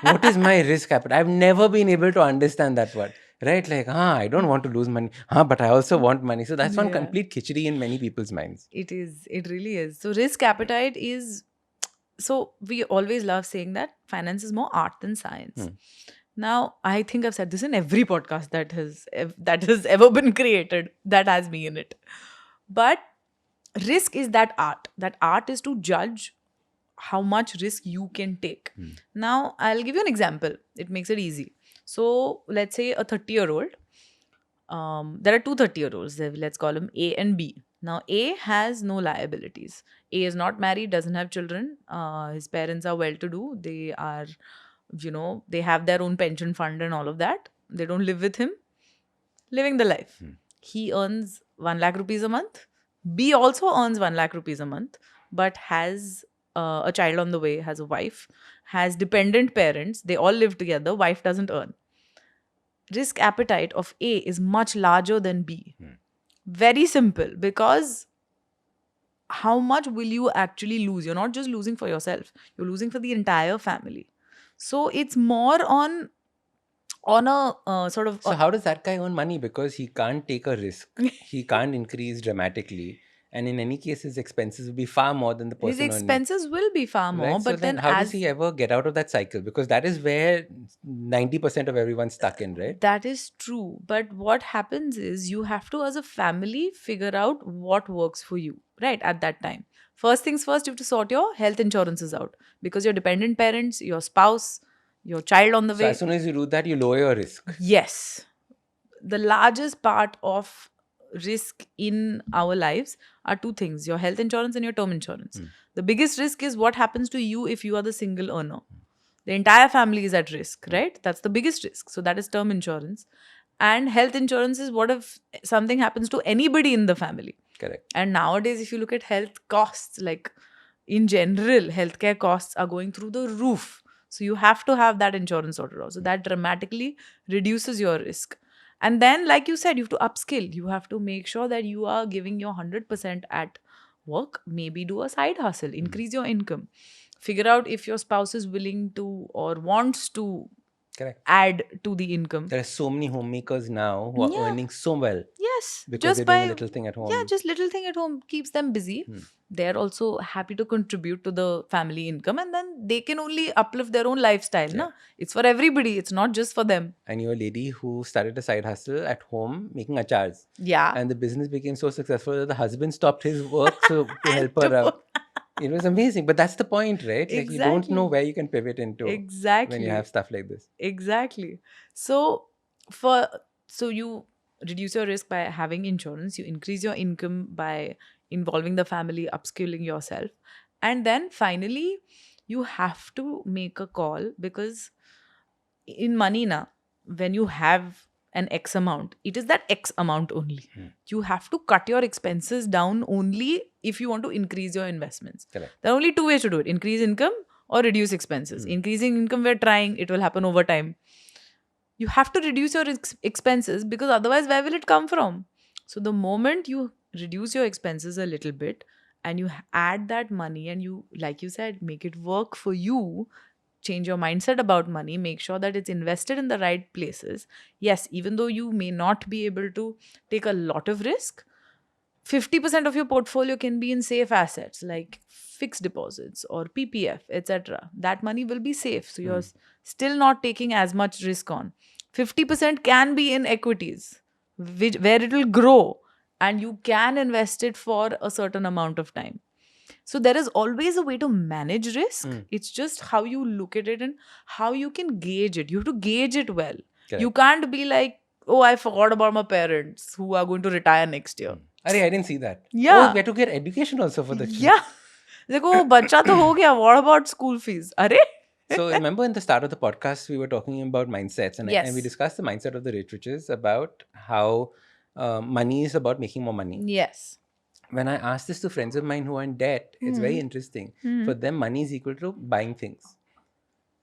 What is my risk appetite? I've never been able to understand that word. Right? Like, I don't want to lose money. But I also want money. So that's one complete khichdi in many people's minds. It is. It really is. So risk appetite is... So we always love saying that finance is more art than science. Now, I think I've said this in every podcast that has ever been created that has me in it. But risk is that art. That art is to judge how much risk you can take. Now, I'll give you an example. It makes it easy. So, let's say a 30-year-old. There are two 30-year-olds. Let's call them A and B. Now, A has no liabilities. A is not married, doesn't have children. His parents are well-to-do. They are... they have their own pension fund and all of that. They don't live with him. Living the life. He earns 1 lakh rupees a month. B also earns 1 lakh rupees a month, but has a child on the way, has a wife, has dependent parents. They all live together. Wife doesn't earn. Risk appetite of A is much larger than B. Very simple, because how much will you actually lose? You're not just losing for yourself. You're losing for the entire family. So it's more on a sort of... So how does that guy earn money? Because he can't take a risk. He can't increase dramatically. And in any case, his expenses will be far more than the person His expenses will be far more. Right? But so then how does he ever get out of that cycle? Because that is where 90% of everyone's stuck in, right? That is true. But what happens is you have to, as a family, figure out what works for you, right, at that time. First things first, you have to sort your health insurances out. Because your dependent parents, your spouse, your child on the way. So as soon as you do that, you lower your risk. Yes. The largest part of risk in our lives are two things: your health insurance and your term insurance. The biggest risk is what happens to you if you are the single earner. The entire family is at risk, right? That's the biggest risk. So that is term insurance. And health insurance is what if something happens to anybody in the family. Correct. And nowadays, if you look at health costs, like in general, healthcare costs are going through the roof. So you have to have that insurance sorted out. So that dramatically reduces your risk. And then, like you said, you have to upskill. You have to make sure that you are giving your 100% at work. Maybe do a side hustle, increase your income. Figure out if your spouse is willing to or wants to add to the income. There are so many homemakers now who are earning so well. Yes. Because they're doing a little thing at home. Yeah, just little thing at home keeps them busy. They're also happy to contribute to the family income, and then they can only uplift their own lifestyle. Yeah. It's for everybody. It's not just for them. I knew a lady who started a side hustle at home making achars. Yeah. And the business became so successful that the husband stopped his work to help her out. It was amazing. But that's the point, right? Like you don't know where you can pivot into when you have stuff like this. Exactly. So you reduce your risk by having insurance. You increase your income by involving the family, upskilling yourself. And then finally, you have to make a call, because in money now, when you have an X amount, it is that X amount only. You have to cut your expenses down only if you want to increase your investments. Correct. There are only two ways to do it: increase income or reduce expenses. Increasing income, we're trying, it will happen over time. You have to reduce your expenses, because otherwise, where will it come from? So the moment you reduce your expenses a little bit and you add that money and you, like you said, make it work for you, change your mindset about money, make sure that it's invested in the right places. Yes, even though you may not be able to take a lot of risk, 50% of your portfolio can be in safe assets like fixed deposits or PPF, etc. That money will be safe. So you're still not taking as much risk on. 50% can be in equities, where it will grow and you can invest it for a certain amount of time. So there is always a way to manage risk. It's just how you look at it and how you can gauge it. You have to gauge it well. Correct. You can't be like, oh, I forgot about my parents who are going to retire next year. I didn't see that. Yeah. Oh, we have to get education also for the children. Yeah. Like, oh, bacha to ho gaya. What about school fees? Are? So remember in the start of the podcast, we were talking about mindsets. And, and we discussed the mindset of the rich, which is about how money is about making more money. Yes. When I asked this to friends of mine who are in debt, it's very interesting. For them, money is equal to buying things.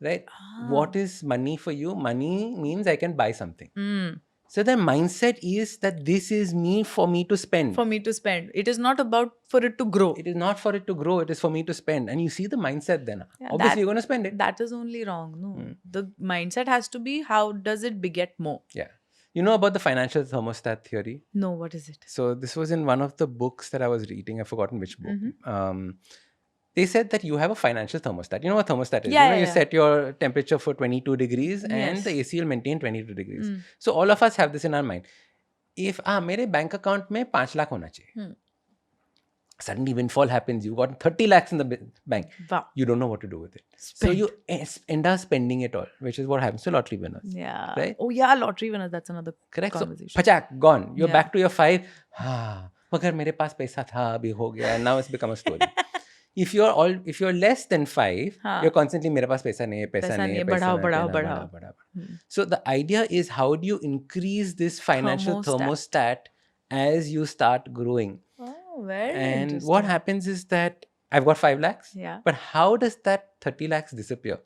Right? What is money for you? Money means I can buy something. So their mindset is that this is for me to spend. For me to spend. It is not about for it to grow. It is not for it to grow. It is for me to spend. And you see the mindset then. Yeah, obviously, you're going to spend it. That is only wrong. No. The mindset has to be, how does it beget more? Yeah. You know about the financial thermostat theory? No, what is it? So this was in one of the books that I was reading. I've forgotten which book. They said that you have a financial thermostat. You know what thermostat is? You set your temperature for 22 degrees and the AC will maintain 22 degrees. So all of us have this in our mind. If mere bank account mein 5 lakh hona chahiye. Suddenly windfall happens. You got 30 lakhs in the bank. Wow. You don't know what to do with it. So you end up spending it all, which is what happens to lottery winners. Yeah. Right? Oh yeah, lottery winners. That's another conversation. So, pachak, gone. You're back to your 5. Magar mere paas paisa tha, abhi ho gaya. And now it's become a story. If you're less than 5, you're constantly mere paas paisa nahi hai, badhao. So the idea is, how do you increase this financial thermostat as you start growing? Oh, very and interesting. What happens is that I've got 5 lakhs. Yeah. But how does that 30 lakhs disappear?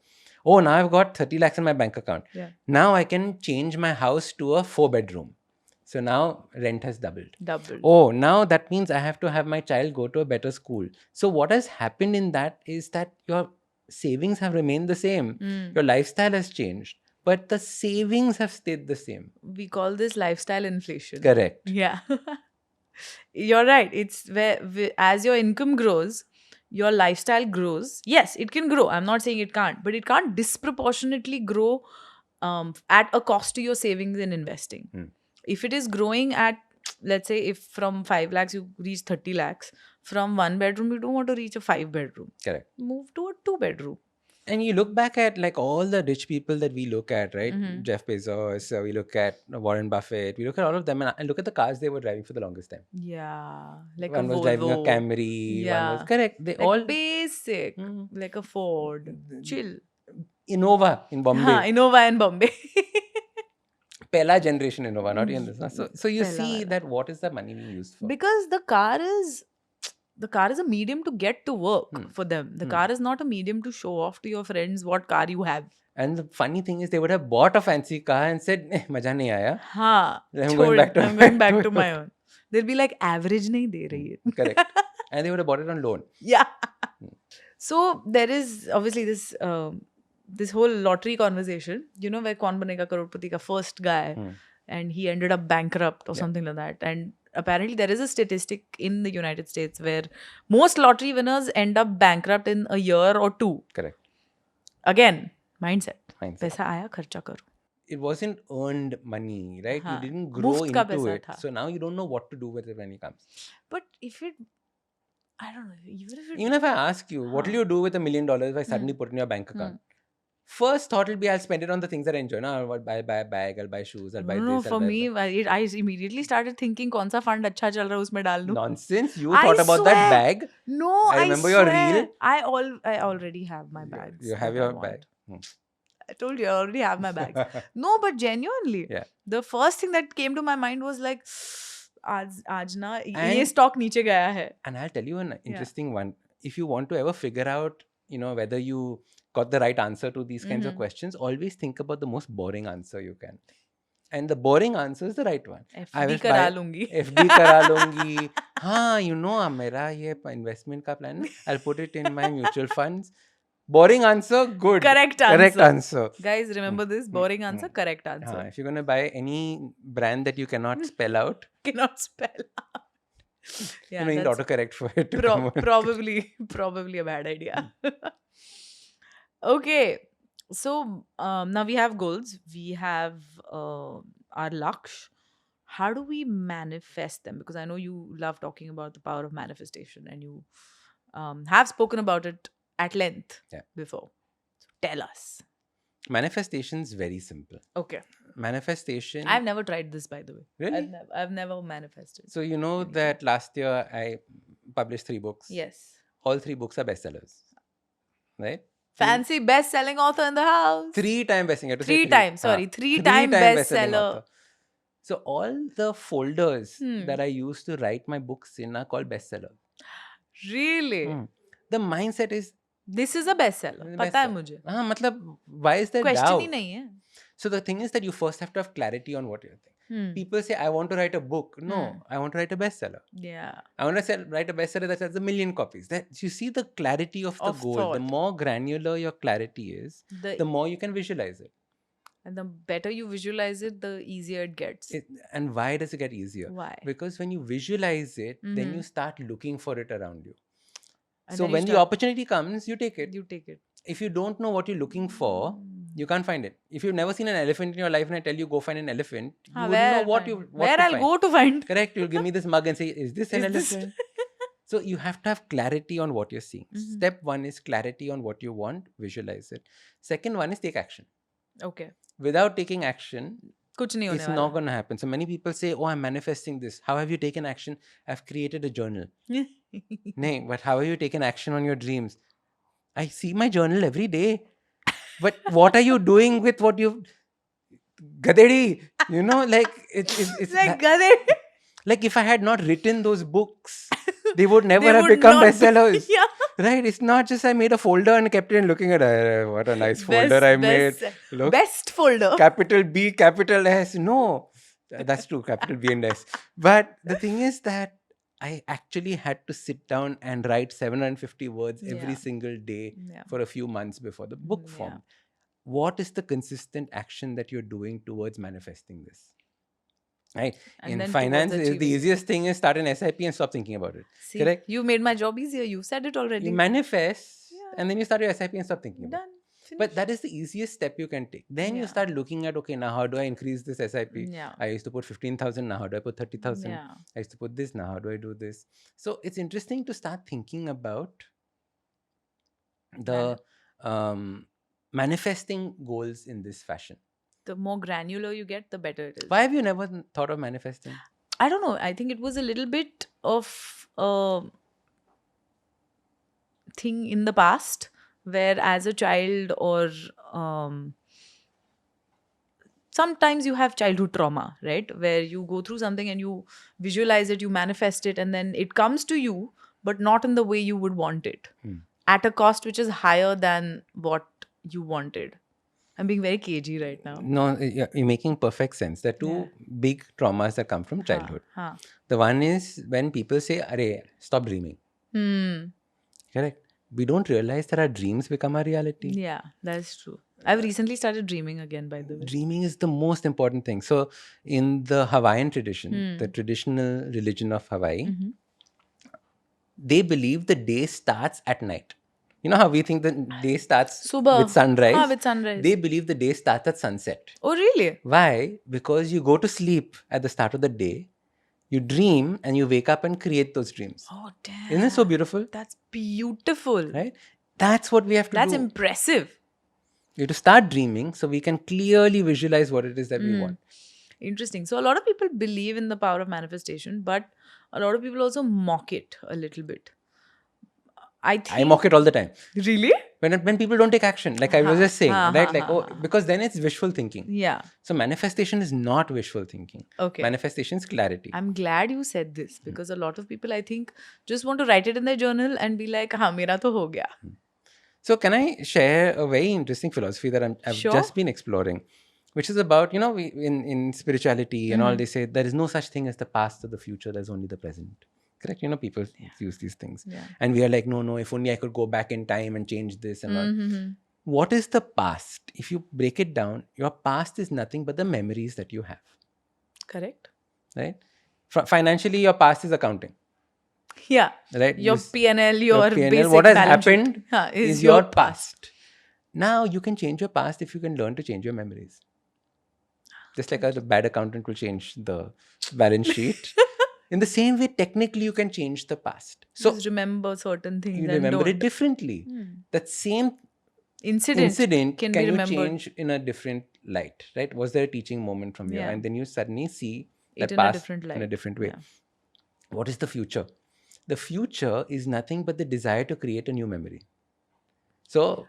Oh, now I've got 30 lakhs in my bank account. Yeah. Now I can change my house to a 4-bedroom. So now rent has doubled. Doubled. Oh, now that means I have to have my child go to a better school. So what has happened in that is that your savings have remained the same. Your lifestyle has changed, but the savings have stayed the same. We call this lifestyle inflation. Correct. Yeah. You're right. It's where as your income grows, your lifestyle grows. Yes, it can grow. I'm not saying it can't, but it can't disproportionately grow at a cost to your savings and investing. If it is growing at, let's say, if from 5 lakhs you reach 30 lakhs, from 1 bedroom you don't want to reach a 5 bedroom. Correct. Move to a 2 bedroom. And you look back at like all the rich people that we look at, right? Jeff Bezos, we look at Warren Buffett, we look at all of them, and I look at the cars they were driving for the longest time. Yeah, like One a was driving a Volvo. Camry, one was Yeah. correct. They Like all basic, like a Ford. Chill. Innova in Bombay. Innova in Bombay. Pehla generation Innova, not even this. So you see that what is the money being used for? Because the car is a medium to get to work for them. The car is not a medium to show off to your friends what car you have. And the funny thing is, they would have bought a fancy car and said, maja nahi aaya. I'm going back to my own. They'll be like, average nahi de rahi hai. Correct. And they would have bought it on loan. Yeah. So there is obviously this whole lottery conversation, you know, where Kaun Banega Crorepati ka first guy, and he ended up bankrupt or something like that. And apparently there is a statistic in the United States where most lottery winners end up bankrupt in a year or two. Correct. Again, mindset. Paisa aaya, kharcha karo. It wasn't earned money, right? You didn't grow into it. So now you don't know what to do with it when it comes. But I don't know, even if I ask you, what will you do with $1 million if I suddenly put in your bank account? First thought will be, I'll spend it on the things that I enjoy. No, I'll buy a bag, I'll buy shoes, I'll buy this. No, for me, I immediately started thinking, kaun sa fund acha chal raha, usme dal do. Nonsense. You thought about that bag? No, I remember your reel. I already have my bags. You have your bag. I told you, I already have my bags. No, but genuinely, the first thing that came to my mind was like, aaj na ye stock niche gaya hai. And I'll tell you an interesting one. If you want to ever figure out, you know, whether you got the right answer to these kinds of questions, always think about the most boring answer you can. And the boring answer is the right one. FD kara lungi. FD kara lungi. Haan, you know, mera ye investment ka plan. I'll put it in my mutual funds. Boring answer, good. Correct answer. Guys, remember this. Boring answer, correct answer. If you're going to buy any brand that you cannot spell out. Yeah, you need autocorrect for it. Probably a bad idea. Okay. So now we have goals. We have our laksh. How do we manifest them? Because I know you love talking about the power of manifestation, and you have spoken about it at length before. So tell us. Manifestation is very simple. Okay. Manifestation. I've never tried this, by the way. Really? I've never manifested. So you know that last year I published 3 books. Yes. All 3 books are bestsellers. Right? Fancy best-selling author in the house. 3-time bestseller. 3-time bestseller. So all the folders that I used to write my books in are called bestseller. Really? The mindset is, this is a bestseller. Pata hai mujhe. Matlab, why is there question doubt? Hi nahi hai. So the thing is that you first have to have clarity on what you're thinking. People say, I want to write a book. No, I want to write a bestseller. Yeah. I want to write a bestseller that sells 1 million copies. That you see the clarity of the goal. Thought. The more granular your clarity is, the more you can visualize it. And the better you visualize it, the easier it gets. And why does it get easier? Why? Because when you visualize it, then you start looking for it around you. And so when the opportunity comes, you take it. If you don't know what you're looking for, you can't find it. If you've never seen an elephant in your life and I tell you go find an elephant, you wouldn't know what to find. Go to find. Correct. You'll give me this mug and say, is this an elephant? So you have to have clarity on what you're seeing. Step 1 is clarity on what you want, visualize it. Second one is take action. Okay. Without taking action, it's not going to happen. So many people say, oh, I'm manifesting this. How have you taken action? I've created a journal. No, but how have you taken action on your dreams? I see my journal every day. But what are you doing with what you've... Gadedi, you know, like... It's like Gadedi. Like if I had not written those books, they would never have become bestsellers. Yeah. Right? It's not just I made a folder and kept it and looking at it. What a nice folder I made. Look, best folder. Capital B, capital S. No, that's true. Capital B and S. But the thing is that I actually had to sit down and write 750 words every single day for a few months before the book formed. What is the consistent action that you're doing towards manifesting this? Right. In finance, the easiest thing is start an SIP and stop thinking about it. See, correct? You made my job easier. You said it already. You manifest and then you start your SIP and stop thinking about it. Finish. But that is the easiest step you can take. Then you start looking at, okay, now how do I increase this SIP? I used to put 15,000, now how do I put 30,000? I used to put this, now how do I do this? So it's interesting to start thinking about the manifesting goals in this fashion. The more granular you get, the better it is. Why have you never thought of manifesting? I don't know. I think it was a little bit of a thing in the past where as a child or sometimes you have childhood trauma, right? Where you go through something and you visualize it, you manifest it, and then it comes to you, but not in the way you would want it. At a cost which is higher than what you wanted. I'm being very cagey right now. No, you're making perfect sense. There are two big traumas that come from childhood. The one is when people say, "Arey, stop dreaming." Correct. We don't realize that our dreams become our reality. Yeah, that's true. I've recently started dreaming again, by the way. Dreaming is the most important thing. So, in the Hawaiian tradition, the traditional religion of Hawaii, they believe the day starts at night. You know how we think the day starts with sunrise? With sunrise. They believe the day starts at sunset. Oh, really? Why? Because you go to sleep at the start of the day, you dream, and you wake up and create those dreams. Oh, damn. Isn't it so beautiful? That's beautiful. Right? That's what we have to do. That's impressive. You have to start dreaming so we can clearly visualize what it is that we want. Interesting. So a lot of people believe in the power of manifestation, but a lot of people also mock it a little bit. I mock it all the time. Really? When people don't take action, like I was just saying, right? Like, because then it's wishful thinking. Yeah. So manifestation is not wishful thinking. Okay. Manifestation is clarity. I'm glad you said this because a lot of people, I think, just want to write it in their journal and be like, "Ha, mera to ho gaya." So can I share a very interesting philosophy that I've just been exploring, which is about, in spirituality and all, they say there is no such thing as the past or the future. There's only the present. Correct? People use these things. Yeah. And we are like, no, if only I could go back in time and change this and all. What is the past? If you break it down, your past is nothing but the memories that you have. Correct. Right? Financially, your past is accounting. Yeah. Right? Your P&L, your basic what has happened is your past. Now, you can change your past if you can learn to change your memories. Just like a bad accountant will change the balance sheet. In the same way, technically, you can change the past. So just remember certain things. You remember it differently. That same incident can you change in a different light, right? Was there a teaching moment from you? And then you suddenly see that past in a different way. Yeah. What is the future? The future is nothing but the desire to create a new memory. So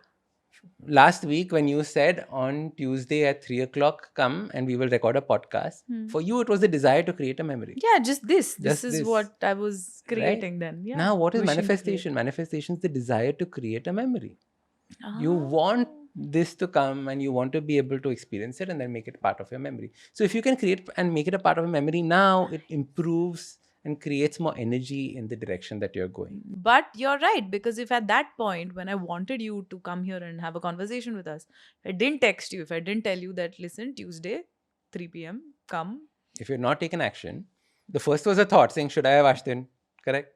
last week when you said on Tuesday at 3 o'clock, come and we will record a podcast. For you, it was the desire to create a memory. Yeah, just this. This is what I was creating then. Yeah. Now, what is manifestation? Manifestation is the desire to create a memory. You want this to come and you want to be able to experience it and then make it part of your memory. So if you can create and make it a part of a memory, now it improves and creates more energy in the direction that you're going. But you're right, because if at that point, when I wanted you to come here and have a conversation with us, if I didn't text you, if I didn't tell you that, listen, Tuesday, 3 p.m., come. If you're not taken action, the first was a thought saying, should I have Ashdin? Correct?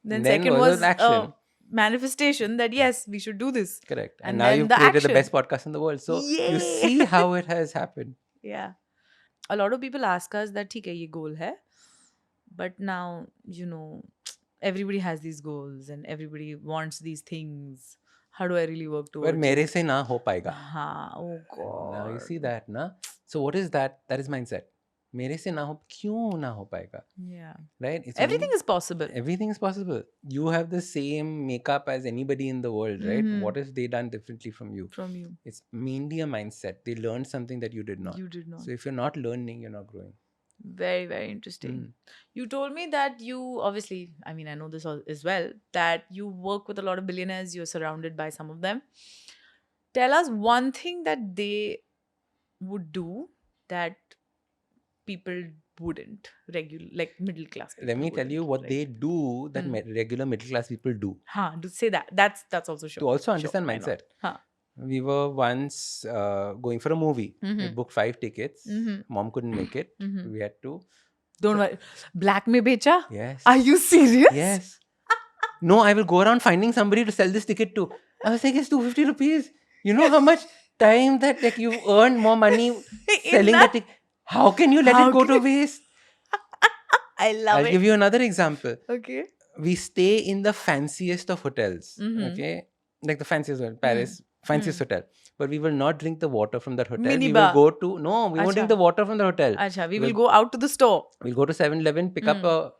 Then second was action. Manifestation that, yes, we should do this. Correct. And now you've created the best podcast in the world. So you see how it has happened. Yeah. A lot of people ask us that, theek hai, ye goal hai. But now, everybody has these goals and everybody wants these things. How do I really work towards it? But mere se na ho paega. Oh God. Now you see that, na? So what is that? That is mindset. Mere se na ho, kyun na ho paega? Yeah. Right? Everything is possible. Everything is possible. You have the same makeup as anybody in the world, right? What have they done differently from you? From you. It's mainly a mindset. They learned something that you did not. You did not. So if you're not learning, you're not growing. Very, very interesting. You told me that you, obviously, I mean, I know this as well, that you work with a lot of billionaires, you're surrounded by some of them. Tell us one thing that they would do that people wouldn't, like middle class people. Let me tell you what they do that regular middle class people do. Say that. That's also sure. To also understand mindset. We were once going for a movie. We booked 5 tickets. Mom couldn't make it. We had to. Don't worry. Black mein becha? Yes. Are you serious? Yes. No, I will go around finding somebody to sell this ticket to. I was like, it's 250 rupees. You know how much time that you've earned more money selling that ticket. How can you let it go to waste? I'll give you another example. Okay. We stay in the fanciest of hotels. Okay. Like the fanciest one, Paris, fanciest hotel. But we will not drink the water from that hotel. Mini we bar. will go to, no, we won't drink the water from the hotel. We will go out to the store. We'll go to 7-Eleven, pick up a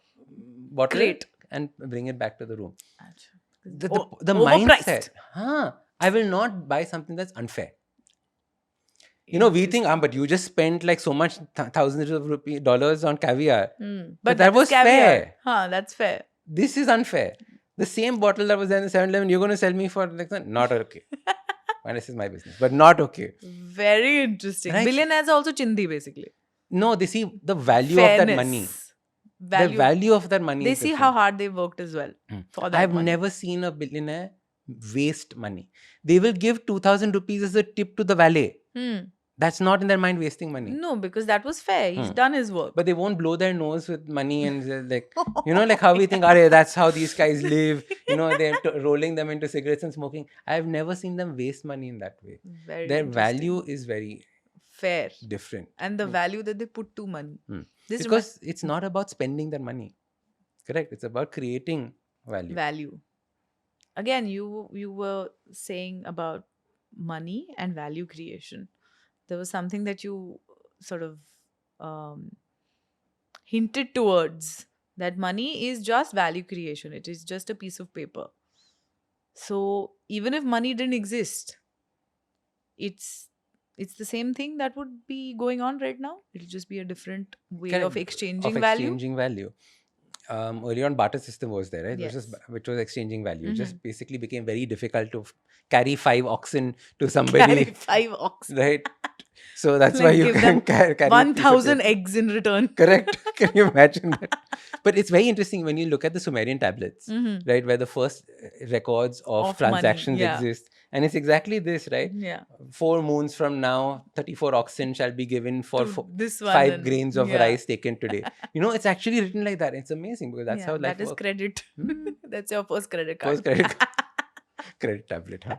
bottle Crate and bring it back to the room. The mindset. I will not buy something that's unfair. We think, but you just spent like so much thousands of dollars on caviar. But that was fair. That's fair. This is unfair. The same bottle that was there in the 7-Eleven, you're going to sell me for like not okay. And this is my business, but not okay. Very interesting. Right? Billionaires are also chindi, basically. No, they see the value of that money. The value of that money. They see how hard they worked as well for that I've never seen a billionaire waste money. They will give 2,000 rupees as a tip to the valet. That's not in their mind wasting money. No, because that was fair. He's done his work. But they won't blow their nose with money and like, like how we think, that's how these guys live. They're rolling them into cigarettes and smoking. I've never seen them waste money in that way. Their value is very fair, different. And the value that they put to money. Because it's not about spending their money. Correct. It's about creating value. Again, you were saying about money and value creation. There was something that you sort of hinted towards, that money is just value creation. It is just a piece of paper. So even if money didn't exist, it's the same thing that would be going on right now. It'll just be a different way of exchanging value. Earlier on, barter system was there, right? Yes. Which was exchanging value. It just basically became very difficult to carry 5 oxen to somebody. Carry 5 oxen. Right? So that's why you can carry 1,000 eggs in return. Correct. Can you imagine that? But it's very interesting when you look at the Sumerian tablets, right? Where the first records of transactions exist. And it's exactly this, right? Yeah. 4 moons from now, 34 oxen shall be given for 5 grains of rice taken today. It's actually written like that. It's amazing because that's how life works. That is credit. That's your first credit card. First credit card. Credit tablet, huh?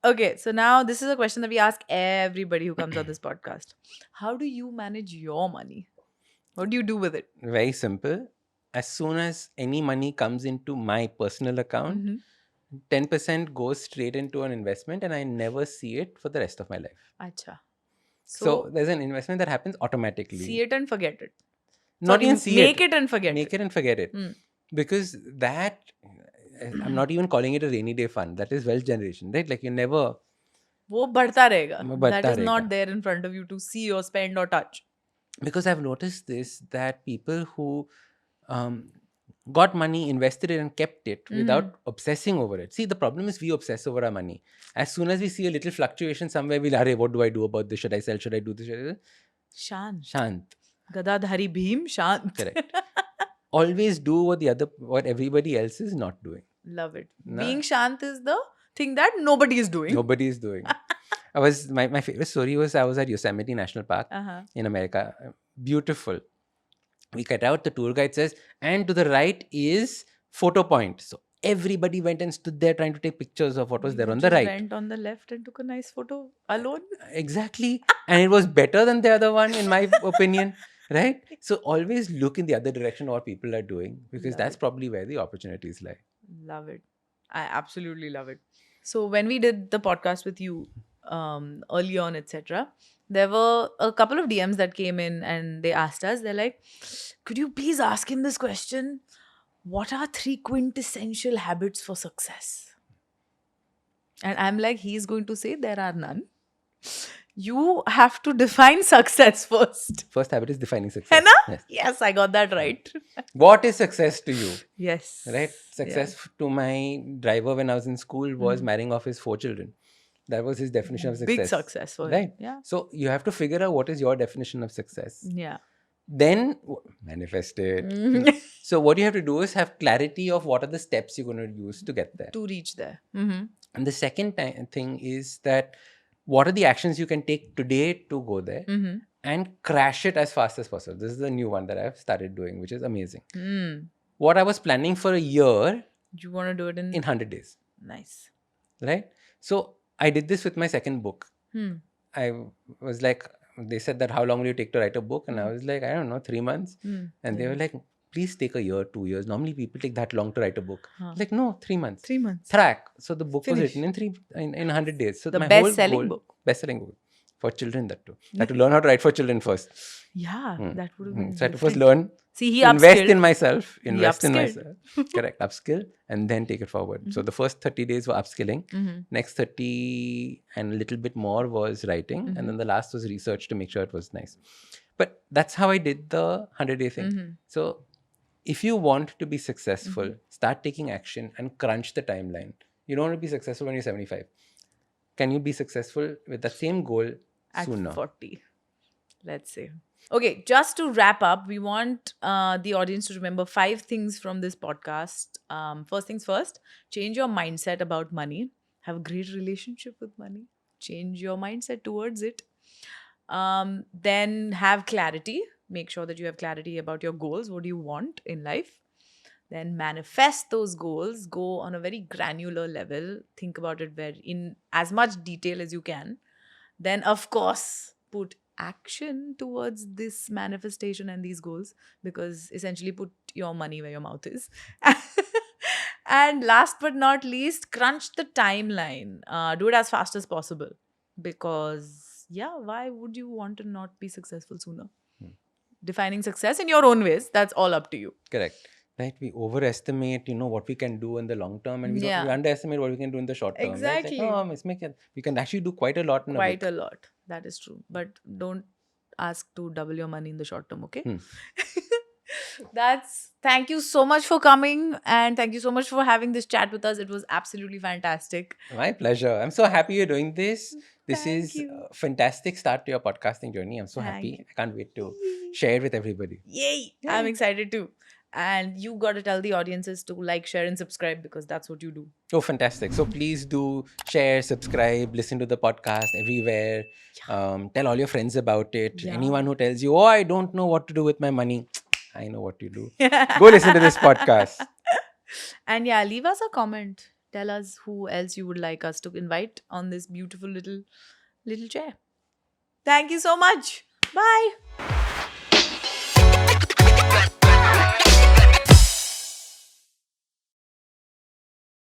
Okay, so now this is a question that we ask everybody who comes on this podcast. How do you manage your money? What do you do with it? Very simple. As soon as any money comes into my personal account, 10% goes straight into an investment and I never see it for the rest of my life. Acha. So there's an investment that happens automatically. See it and forget it. Not even see it. Make it and forget it. Make it and forget it. Because that, I'm not even calling it a rainy day fund. That is wealth generation, right? Like you never... वो बढ़ता रहेगा. That is not there in front of you to see or spend or touch. Because I've noticed this, that people who got money, invested it and kept it without obsessing over it. See, the problem is we obsess over our money. As soon as we see a little fluctuation somewhere, we'll, what do I do about this? Should I sell? Should I do this? Shant. Gadadhari Bhim, Shant. Correct. Always do what everybody else is not doing. Love it. Being Shant is the thing that nobody is doing. Nobody is doing. My favorite story was I was at Yosemite National Park in America. Beautiful. We cut out, the tour guide says, and to the right is photo point. So everybody went and stood there trying to take pictures of what was there on the right. Went on the left and took a nice photo alone. Exactly. And it was better than the other one in my opinion. Right? So always look in the other direction what people are doing, because that's probably where the opportunities lie. Love it. I absolutely love it. So when we did the podcast with you early on, etc., there were a couple of DMs that came in and they asked us, they're like, could you please ask him this question? What are 3 quintessential habits for success? And I'm like, he's going to say there are none. You have to define success first. First habit is defining success. Yes, I got that right. What is success to you? Yes. Right? Success to my driver when I was in school was marrying off his 4 children. That was his definition of success. Big success for him. Right? Yeah. So you have to figure out what is your definition of success. Yeah. Then manifest it. So what you have to do is have clarity of what are the steps you're going to use to get there. To reach there. And the second thing is that what are the actions you can take today to go there and crash it as fast as possible. This is the new one that I've started doing, which is amazing. What I was planning for a year, you want to do it in 100 days. Nice. Right? So I did this with my second book. I was like, they said that how long will you take to write a book? And I was like, I don't know, 3 months. And they were like, please take a year, 2 years. Normally people take that long to write a book. Like, no, 3 months. 3 months. Track. So the book was written in 100 days. So the my best-selling book. Best-selling book. For children, that too. I had to learn how to write for children first. Yeah, that would have been So I had to first learn. See, he invest upskilled. in myself. Upskilled. Correct. Upskill and then take it forward. So the first 30 days were upskilling. Next 30 and a little bit more was writing. And then the last was research to make sure it was nice. But that's how I did the 100-day thing. So if you want to be successful, start taking action and crunch the timeline. You don't want to be successful when you're 75. Can you be successful with the same goal sooner? At 40. Let's say. Okay, just to wrap up, we want the audience to remember 5 things from this podcast. First things first, change your mindset about money. Have a great relationship with money. Change your mindset towards it. Then have clarity. Make sure that you have clarity about your goals. What do you want in life? Then manifest those goals. Go on a very granular level. Think about it in as much detail as you can. Then, of course, put action towards this manifestation and these goals, because essentially put your money where your mouth is. And last but not least, crunch the timeline. Do it as fast as possible, because why would you want to not be successful sooner? Defining success in your own ways, that's all up to you. Correct. Right, we overestimate, what we can do in the long term, and we underestimate what we can do in the short term. Exactly. Right? Like, we can actually do quite a lot in a lot. That is true. But don't ask to double your money in the short term, okay? Thank you so much for coming, and thank you so much for having this chat with us. It was absolutely fantastic. My pleasure. I'm so happy you're doing this. This is a fantastic start to your podcasting journey. I'm so happy. I can't wait to share it with everybody. Yay! I'm excited too. And you got to tell the audiences to like, share, and subscribe, because that's what you do. Oh, fantastic. So please do share, subscribe, listen to the podcast everywhere. Tell all your friends about it. Anyone who tells you, I don't know what to do with my money, I know what you do. Go listen to this podcast. And leave us a comment. Tell us who else you would like us to invite on this beautiful little chair. Thank you so much. Bye.